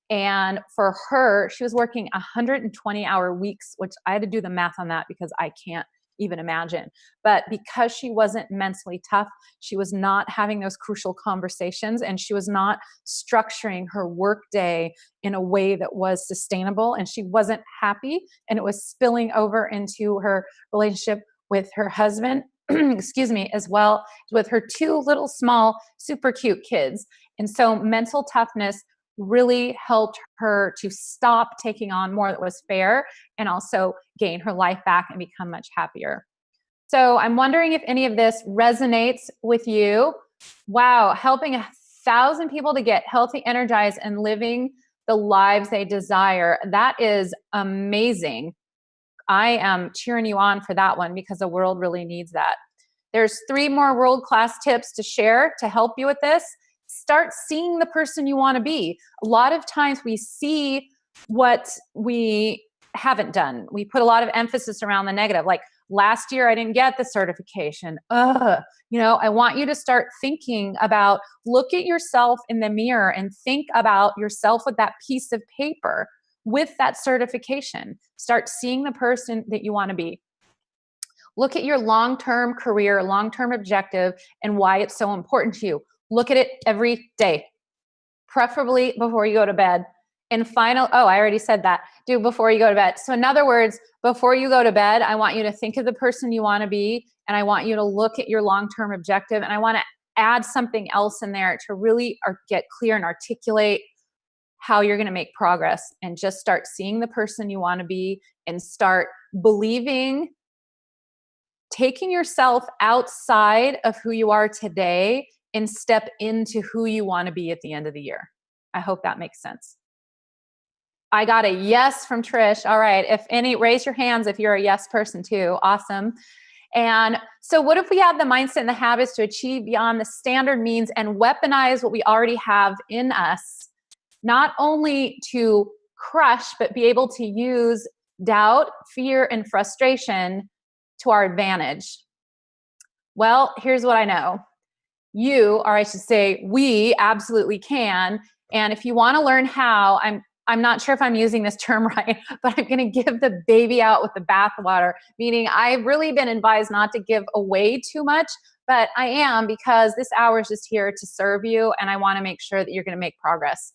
And for her, she was working 120-hour weeks, which I had to do the math on that because I can't even imagine. But because she wasn't mentally tough, she was not having those crucial conversations, and she was not structuring her workday in a way that was sustainable, and she wasn't happy, and it was spilling over into her relationship with her husband, excuse me, as well as with her two little small, super cute kids. And so mental toughness really helped her to stop taking on more that was fair and also gain her life back and become much happier. So I'm wondering if any of this resonates with you. Wow, helping 1,000 people to get healthy, energized, and living the lives they desire. That is amazing. I am cheering you on for that one because the world really needs that. There's 3 more world-class tips to share to help you with this. Start seeing the person you want to be. A lot of times we see what we haven't done. We put a lot of emphasis around the negative. Like last year, I didn't get the certification. I want you to start thinking about, look at yourself in the mirror and think about yourself with that piece of paper with that certification. Start seeing the person that you want to be. Look at your long-term career, long-term objective, and why it's so important to you. Look at it every day, preferably before you go to bed. And I already said that. Do before you go to bed. So in other words, before you go to bed, I want you to think of the person you want to be, and I want you to look at your long-term objective, and I want to add something else in there to really get clear and articulate how you're going to make progress, and just start seeing the person you want to be and start believing, taking yourself outside of who you are today and step into who you want to be at the end of the year. I hope that makes sense. I got a yes from Trish. All right. Raise your hands if you're a yes person too. Awesome. And so what if we had the mindset and the habits to achieve beyond the standard means and weaponize what we already have in us, not only to crush, but be able to use doubt, fear, and frustration to our advantage? Well, here's what I know. We absolutely can. And if you want to learn how, I'm not sure if I'm using this term right, but I'm going to give the baby out with the bathwater, meaning I've really been advised not to give away too much, but I am, because this hour is just here to serve you, and I want to make sure that you're going to make progress.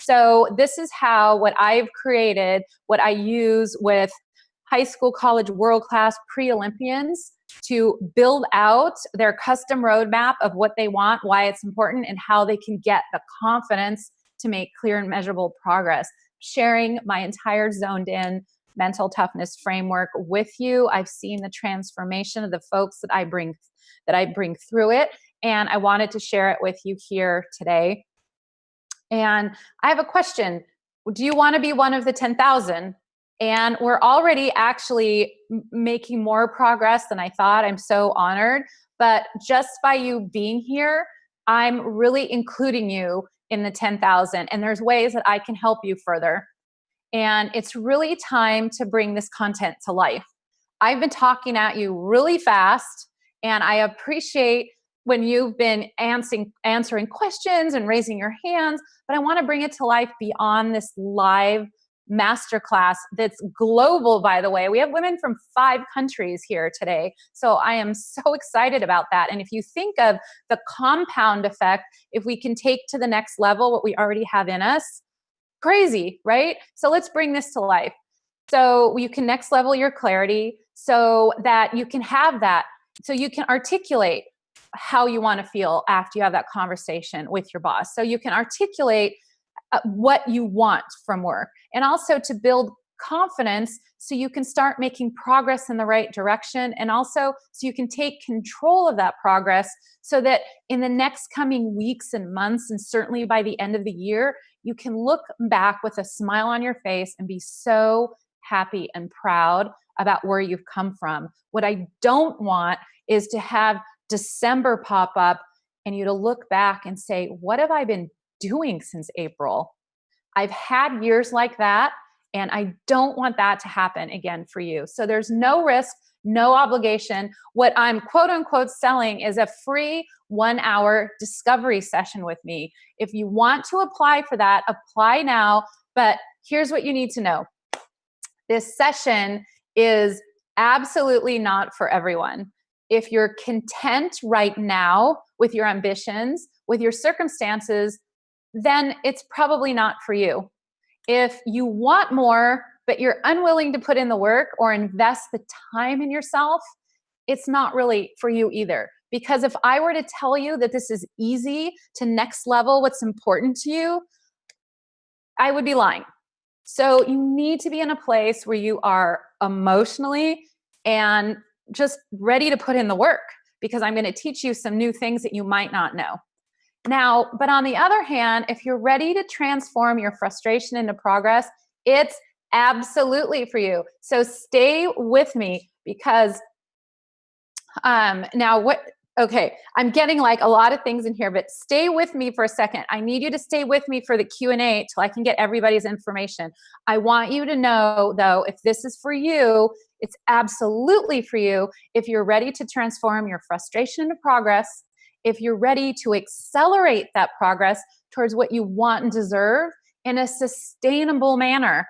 So this is what I've created, what I use with high school, college, world-class pre-Olympians to build out their custom roadmap of what they want, why it's important, and how they can get the confidence to make clear and measurable progress. Sharing my entire zoned in mental toughness framework with you. I've seen the transformation of the folks that I bring through it, and I wanted to share it with you here today. And I have a question. Do you want to be one of the 10,000? And we're already actually making more progress than I thought. I'm so honored. But just by you being here, I'm really including you in the 10,000. And there's ways that I can help you further. And it's really time to bring this content to life. I've been talking at you really fast, and I appreciate when you've been answering questions and raising your hands, but I want to bring it to life beyond this live masterclass that's global, by the way. We have women from 5 countries here today. So I am so excited about that. And if you think of the compound effect, if we can take to the next level what we already have in us, crazy, right? So let's bring this to life. So you can next level your clarity so that you can have that, so you can articulate how you want to feel after you have that conversation with your boss. So you can articulate what you want from work, and also to build confidence so you can start making progress in the right direction, and also so you can take control of that progress so that in the next coming weeks and months, and certainly by the end of the year, you can look back with a smile on your face and be so happy and proud about where you've come from. What I don't want is to have December pop up and you to look back and say, what have I been doing since April? I've had years like that, and I don't want that to happen again for you. So there's no risk, no obligation. What I'm quote unquote selling is a free 1-hour discovery session with me. If you want to apply for that, apply now. But here's what you need to know. This session is absolutely not for everyone. If you're content right now with your ambitions, with your circumstances, then it's probably not for you. If you want more, but you're unwilling to put in the work or invest the time in yourself, it's not really for you either. Because if I were to tell you that this is easy to next level what's important to you, I would be lying. So you need to be in a place where you are emotionally and just ready to put in the work, because I'm going to teach you some new things that you might not know. Now, but on the other hand, if you're ready to transform your frustration into progress, it's absolutely for you. So stay with me, because okay, I'm getting like a lot of things in here, but stay with me for a second. I need you to stay with me for the Q&A till I can get everybody's information. I want you to know, though, if this is for you, it's absolutely for you. If you're ready to transform your frustration into progress, if you're ready to accelerate that progress towards what you want and deserve in a sustainable manner.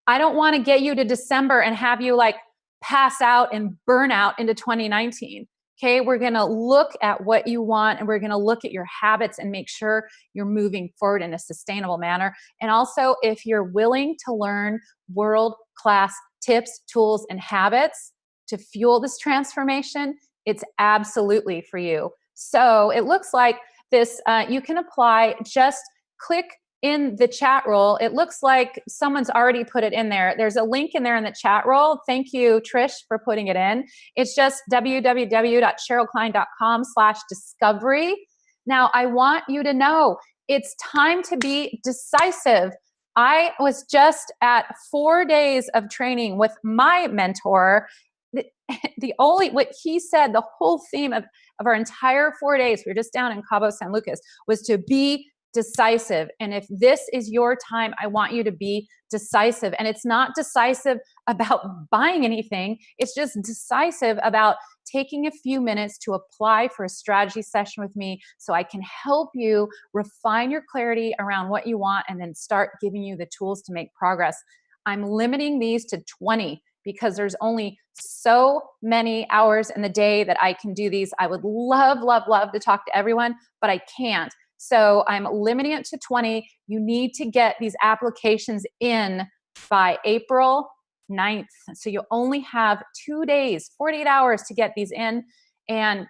I don't want to get you to December and have you like pass out and burn out into 2019. Okay, we're going to look at what you want, and we're going to look at your habits and make sure you're moving forward in a sustainable manner. And also, if you're willing to learn world-class tips, tools, and habits to fuel this transformation, it's absolutely for you. So it looks like this, you can apply, just click in the chat roll. It looks like someone's already put it in there. There's a link in there in the chat roll. Thank you, Trish, for putting it in. It's just www.sherylkline.com/discovery. Now, I want you to know it's time to be decisive. I was just at 4 days of training with my mentor. What he said, the whole theme of our entire 4 days, we were just down in Cabo San Lucas, was to be decisive. And if this is your time, I want you to be decisive. And it's not decisive about buying anything. It's just decisive about taking a few minutes to apply for a strategy session with me so I can help you refine your clarity around what you want and then start giving you the tools to make progress. I'm limiting these to 20 because there's only so many hours in the day that I can do these. I would love, love, love to talk to everyone, but I can't. So I'm limiting it to 20. You need to get these applications in by April 9th. So you only have 2 days, 48 hours to get these in, and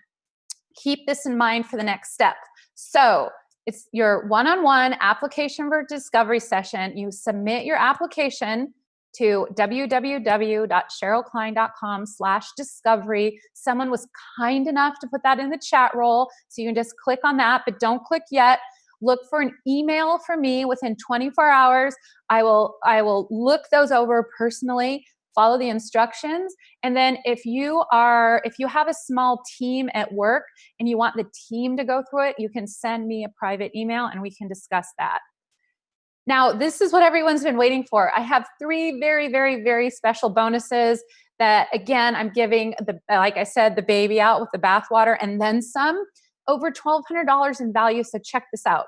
keep this in mind for the next step. So it's your one-on-one application for discovery session. You submit your application to www.sherylkline.com/discovery. Someone was kind enough to put that in the chat roll, so you can just click on that, but don't click yet. Look for an email from me within 24 hours. I will look those over personally, follow the instructions. And then if you have a small team at work and you want the team to go through it, you can send me a private email and we can discuss that. Now, this is what everyone's been waiting for. I have 3 very, very, very special bonuses that, again, I'm giving, like I said, the baby out with the bathwater and then some, over $1,200 in value, so check this out.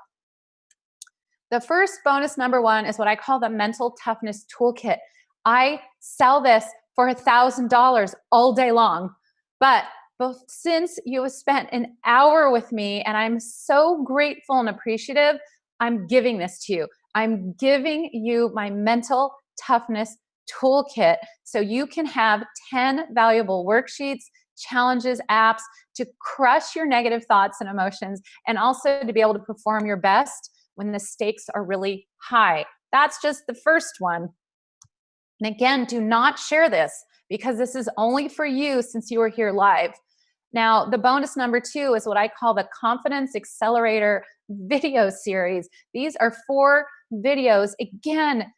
The first bonus, number 1, is what I call the Mental Toughness Toolkit. I sell this for $1,000 all day long, but since you have spent an hour with me, and I'm so grateful and appreciative, I'm giving this to you. I'm giving you my Mental Toughness Toolkit so you can have 10 valuable worksheets, challenges, apps to crush your negative thoughts and emotions, and also to be able to perform your best when the stakes are really high. That's just the first one. And again, do not share this because this is only for you since you are here live. Now, the bonus number 2 is what I call the Confidence Accelerator video series. These are 4 videos, again,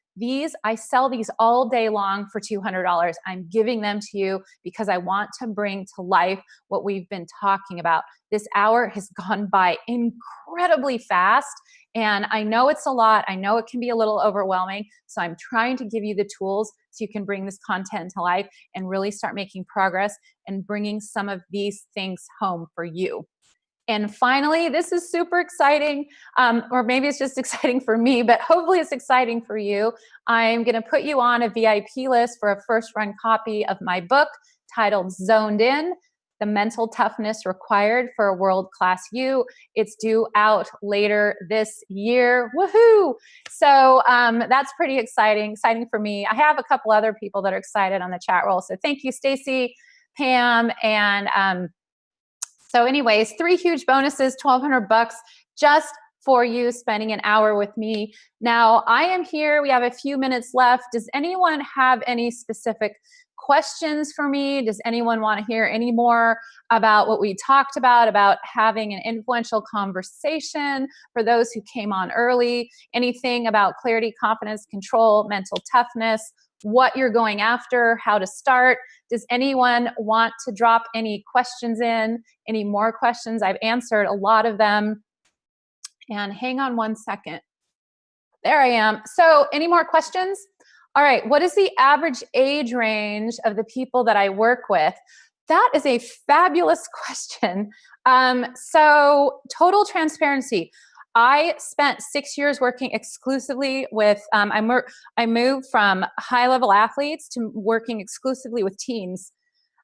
I sell these all day long for $200. I'm giving them to you because I want to bring to life what we've been talking about. This hour has gone by incredibly fast, and I know it's a lot. I know it can be a little overwhelming. So I'm trying to give you the tools so you can bring this content to life and really start making progress and bringing some of these things home for you. And finally, this is super exciting, or maybe it's just exciting for me, but hopefully it's exciting for you. I'm going to put you on a VIP list for a first run copy of my book titled Zoned In: The Mental Toughness Required for a World-Class You. It's due out later this year. Woohoo! So that's pretty exciting for me. I have a couple other people that are excited on the chat roll. So thank you, Stacy, Pam, and so anyways, 3 huge bonuses, $1,200 just for you spending an hour with me. Now, I am here. We have a few minutes left. Does anyone have any specific questions for me? Does anyone want to hear any more about what we talked about having an influential conversation for those who came on early? Anything about clarity, confidence, control, mental toughness, what you're going after, how to start? Does anyone want to drop any questions in? Any more questions? I've answered a lot of them. And hang on one second. There I am. So any more questions? All right. What is the average age range of the people that I work with? That is a fabulous question. So total transparency. I spent 6 years working exclusively with, I moved from high-level athletes to working exclusively with teens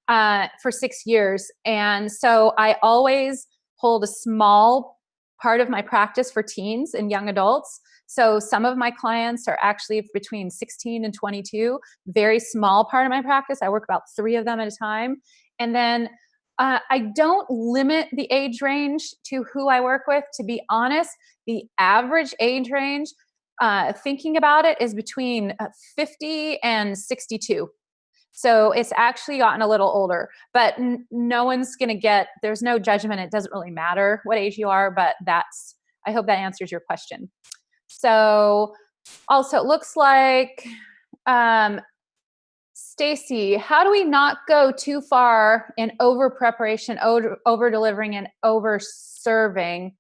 for 6 years. And so I always hold a small part of my practice for teens and young adults. So some of my clients are actually between 16 and 22, very small part of my practice. I work about 3 of them at a time. And then I don't limit the age range to who I work with. To be honest, the average age range, thinking about it, is between 50 and 62. So it's actually gotten a little older, but no one's going to there's no judgment. It doesn't really matter what age you are, but I hope that answers your question. So also it looks like, Stacy, how do we not go too far in over preparation, over delivering, and over serving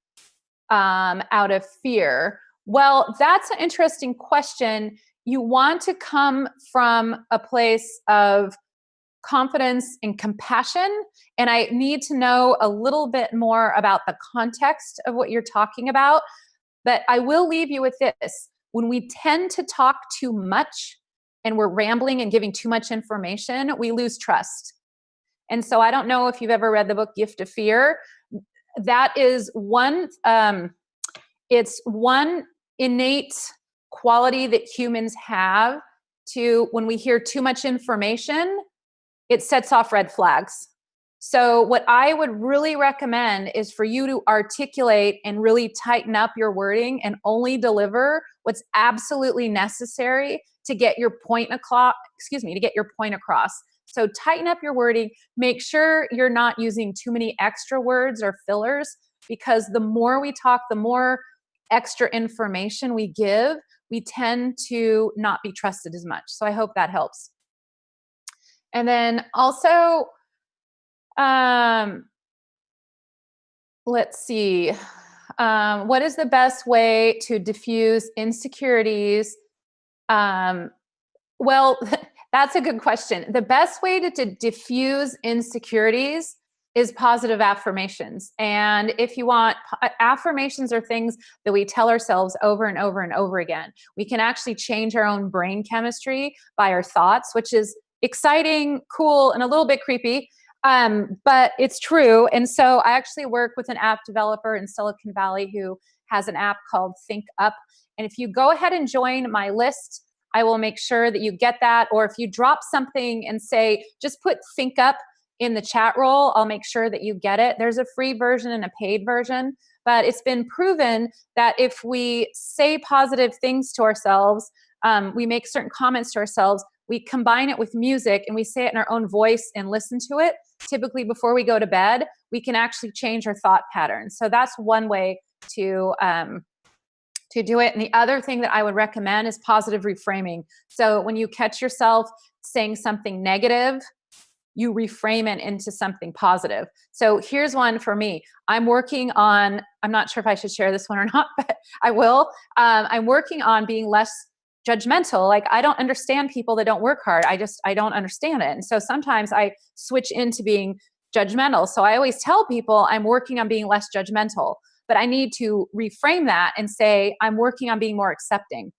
out of fear? Well, that's an interesting question. You want to come from a place of confidence and compassion. And I need to know a little bit more about the context of what you're talking about. But I will leave you with this. When we tend to talk too much and we're rambling and giving too much information, we lose trust. And so I don't know if you've ever read the book Gift of Fear. That is it's one innate quality that humans have to, when we hear too much information, it sets off red flags. So what I would really recommend is for you to articulate and really tighten up your wording and only deliver what's absolutely necessary to get your point across. So tighten up your wording. Make sure you're not using too many extra words or fillers, because the more we talk, the more extra information we give, we tend to not be trusted as much. So I hope that helps. And then also, let's see. What is the best way to diffuse insecurities? Well, that's a good question. The best way to diffuse insecurities is positive affirmations. And if you want, affirmations are things that we tell ourselves over and over and over again. We can actually change our own brain chemistry by our thoughts, which is exciting, cool, and a little bit creepy. But it's true. And so I actually work with an app developer in Silicon Valley who has an app called Think Up. And if you go ahead and join my list, I will make sure that you get that. Or if you drop something and say, just put Think Up in the chat roll, I'll make sure that you get it. There's a free version and a paid version, but it's been proven that if we say positive things to ourselves, we make certain comments to ourselves, we combine it with music and we say it in our own voice and listen to it, typically before we go to bed, we can actually change our thought patterns. So that's one way to to do it. And the other thing that I would recommend is positive reframing. So when you catch yourself saying something negative, you reframe it into something positive. So here's one for me. I'm working on, I'm not sure if I should share this one or not, but I will. I'm working on being less judgmental. Like, I don't understand people that don't work hard. I don't understand it. And so sometimes I switch into being judgmental. So I always tell people I'm working on being less judgmental, but I need to reframe that and say, I'm working on being more accepting.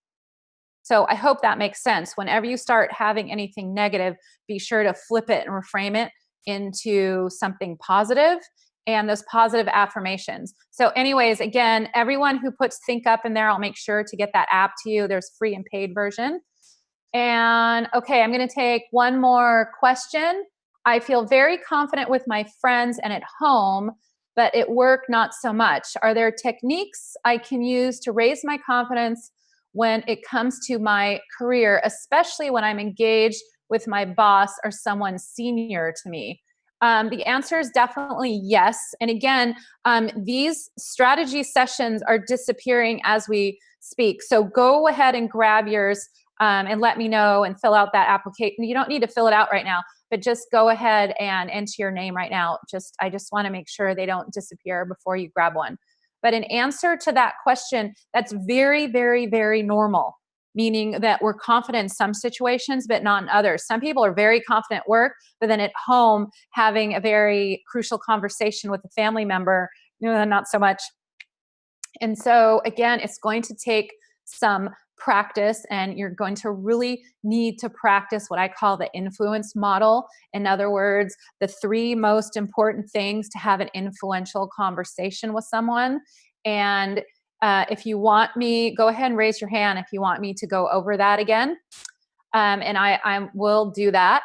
So I hope that makes sense. Whenever you start having anything negative, be sure to flip it and reframe it into something positive, and those positive affirmations. So anyways, again, everyone who puts Think Up in there, I'll make sure to get that app to you. There's free and paid version. And okay, I'm going to take one more question. I feel very confident with my friends and at home, but at work, not so much. Are there techniques I can use to raise my confidence when it comes to my career, especially when I'm engaged with my boss or someone senior to me? The answer is definitely yes. And again, these strategy sessions are disappearing as we speak. So go ahead and grab yours and let me know and fill out that application. You don't need to fill it out right now, but just go ahead and enter your name right now. I just want to make sure they don't disappear before you grab one. But in answer to that question, that's very, very, very normal, meaning that we're confident in some situations, but not in others. Some people are very confident at work, but then at home, having a very crucial conversation with a family member, not so much. And so again, it's going to take some practice, and you're going to really need to practice what I call the influence model. In other words, the 3 most important things to have an influential conversation with someone. And if you want me, go ahead and raise your hand if you want me to go over that again. And I will do that.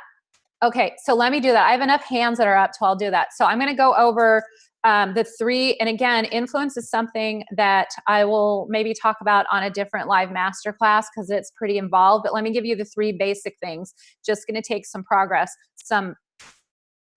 Okay, so let me do that. I have enough hands that are up, so I'll do that. So I'm going to go over the 3, and again, influence is something that I will maybe talk about on a different live masterclass because it's pretty involved, but let me give you the 3 basic things. Just going to take some progress, some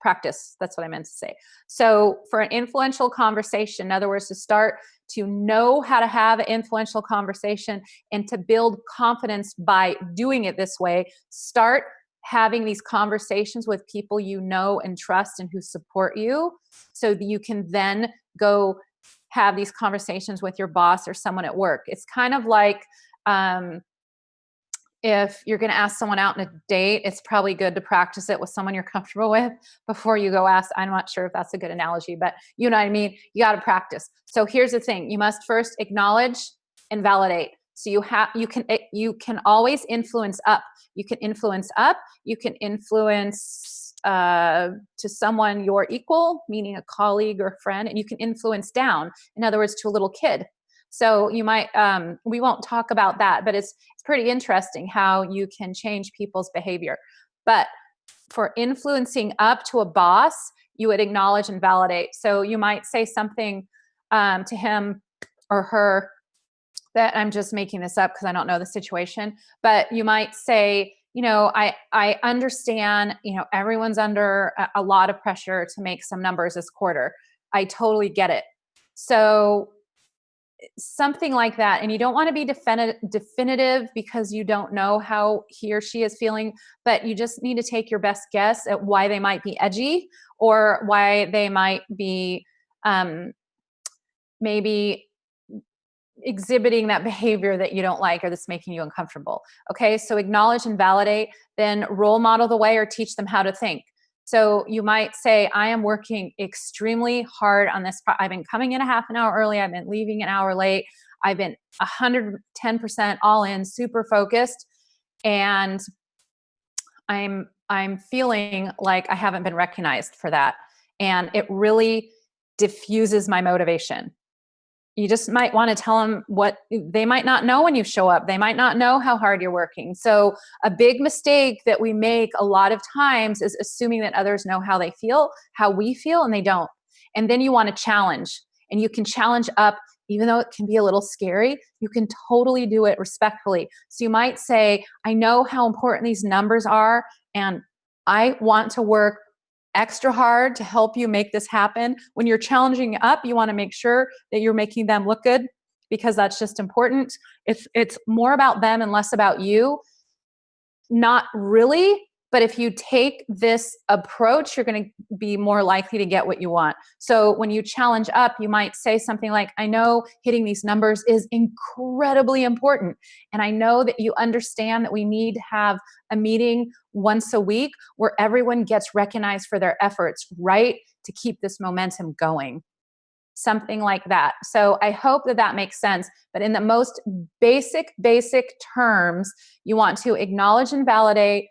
practice. That's what I meant to say. So for an influential conversation, in other words, to start to know how to have an influential conversation and to build confidence by doing it this way, start having these conversations with people you know and trust and who support you, so that you can then go have these conversations with your boss or someone at work. It's kind of like if you're going to ask someone out on a date, it's probably good to practice it with someone you're comfortable with before you go ask. I'm not sure if that's a good analogy, but you know what I mean? You got to practice. So here's the thing. You must first acknowledge and validate. So you can always influence up. You can influence up. You can influence to someone your equal, meaning a colleague or friend, and you can influence down. In other words, to a little kid. So you might, we won't talk about that, but it's pretty interesting how you can change people's behavior. But for influencing up to a boss, you would acknowledge and validate. So you might say something to him or her that, I'm just making this up because I don't know the situation, but you might say, I understand, everyone's under a lot of pressure to make some numbers this quarter. I totally get it. So something like that. And you don't want to be definitive because you don't know how he or she is feeling, but you just need to take your best guess at why they might be edgy or why they might be maybe exhibiting that behavior that you don't like or that's making you uncomfortable. Okay, so acknowledge and validate, then role model the way or teach them how to think. So you might say, I am working extremely hard on this. I've been coming in a half an hour early. I've been leaving an hour late. I've been 110% all in, super focused. And I'm feeling like I haven't been recognized for that. And it really diffuses my motivation. You just might want to tell them what they might not know when you show up. They might not know how hard you're working. So a big mistake that we make a lot of times is assuming that others know how they feel, how we feel, and they don't. And then you want to challenge, and you can challenge up, even though it can be a little scary, you can totally do it respectfully. So you might say, I know how important these numbers are, and I want to work extra hard to help you make this happen. When you're challenging up, you want to make sure that you're making them look good because that's just important. If it's more about them and less about you, not really. But if you take this approach, you're going to be more likely to get what you want. So when you challenge up, you might say something like, I know hitting these numbers is incredibly important. And I know that you understand that we need to have a meeting once a week where everyone gets recognized for their efforts, right? To keep this momentum going. Something like that. So I hope that that makes sense. But in the most basic terms, you want to acknowledge and validate,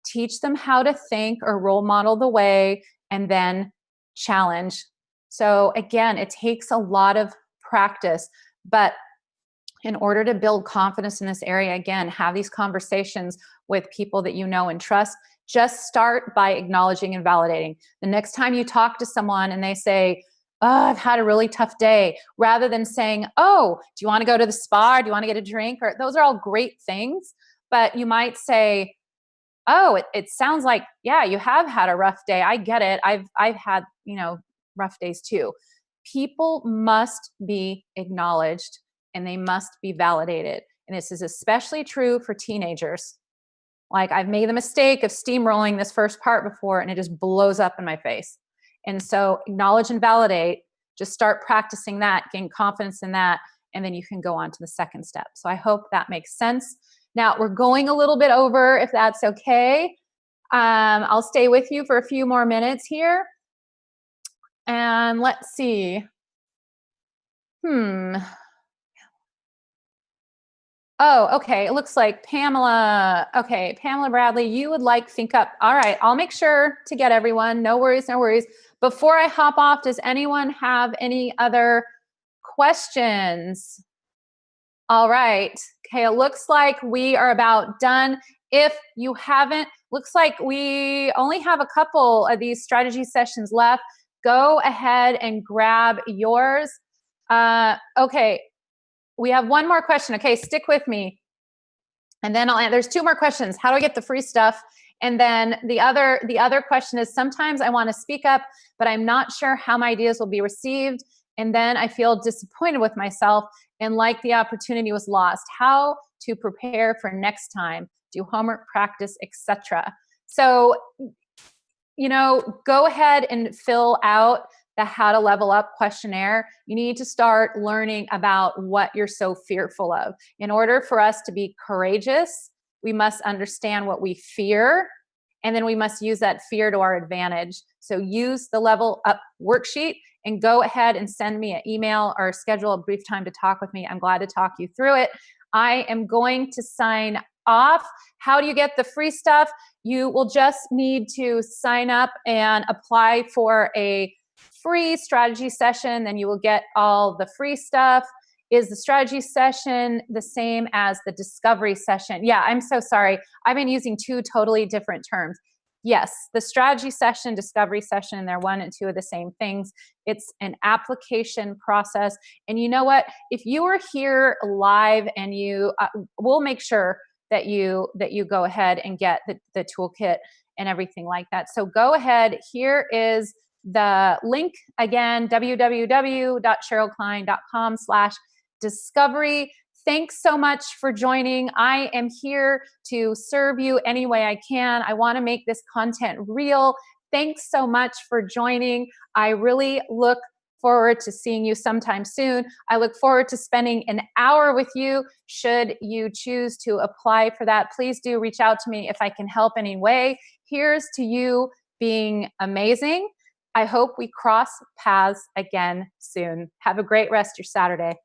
teach them how to think or role model the way, and then challenge. So again, it takes a lot of practice, but in order to build confidence in this area, again, have these conversations with people that you know and trust. Just start by acknowledging and validating. The next time you talk to someone and they say, oh, I've had a really tough day, rather than saying, oh, do you want to go to the spa? Or do you want to get a drink? Or those are all great things, but you might say, oh, it sounds like, yeah, you have had a rough day. I get it. I've had, rough days too. People must be acknowledged and they must be validated. And this is especially true for teenagers. Like, I've made the mistake of steamrolling this first part before and it just blows up in my face. And so acknowledge and validate, just start practicing that, gain confidence in that, and then you can go on to the second step. So I hope that makes sense. Now, we're going a little bit over, if that's okay. I'll stay with you for a few more minutes here. And let's see. Oh, okay. It looks like Pamela. Okay, Pamela Bradley, you would like Think Up. All right, I'll make sure to get everyone. No worries, no worries. Before I hop off, does anyone have any other questions? All right. Okay, it looks like we are about done. If you haven't, looks like we only have a couple of these strategy sessions left. Go ahead and grab yours. Okay, we have one more question. Okay, stick with me. And then there's two more questions. How do I get the free stuff? And then the other question is, sometimes I want to speak up, but I'm not sure how my ideas will be received. And then I feel disappointed with myself and like the opportunity was lost. How to prepare for next time, do homework, practice, etc. So, go ahead and fill out the How to Level Up questionnaire. You need to start learning about what you're so fearful of. In order for us to be courageous, we must understand what we fear, and then we must use that fear to our advantage. So use the Level Up worksheet and go ahead and send me an email or schedule a brief time to talk with me. I'm glad to talk you through it. I am going to sign off. How do you get the free stuff? You will just need to sign up and apply for a free strategy session. Then you will get all the free stuff. Is the strategy session the same as the discovery session? Yeah, I'm so sorry. I've been using two totally different terms. Yes, the strategy session, discovery session, they're one and two of the same things. It's an application process. And you know what? If you are here live and we'll make sure that you go ahead and get the toolkit and everything like that. So go ahead. Here is the link again, www.sherylkline.com/discovery. Thanks so much for joining. I am here to serve you any way I can. I want to make this content real. Thanks so much for joining. I really look forward to seeing you sometime soon. I look forward to spending an hour with you. Should you choose to apply for that, please do reach out to me if I can help any way. Here's to you being amazing. I hope we cross paths again soon. Have a great rest of your Saturday.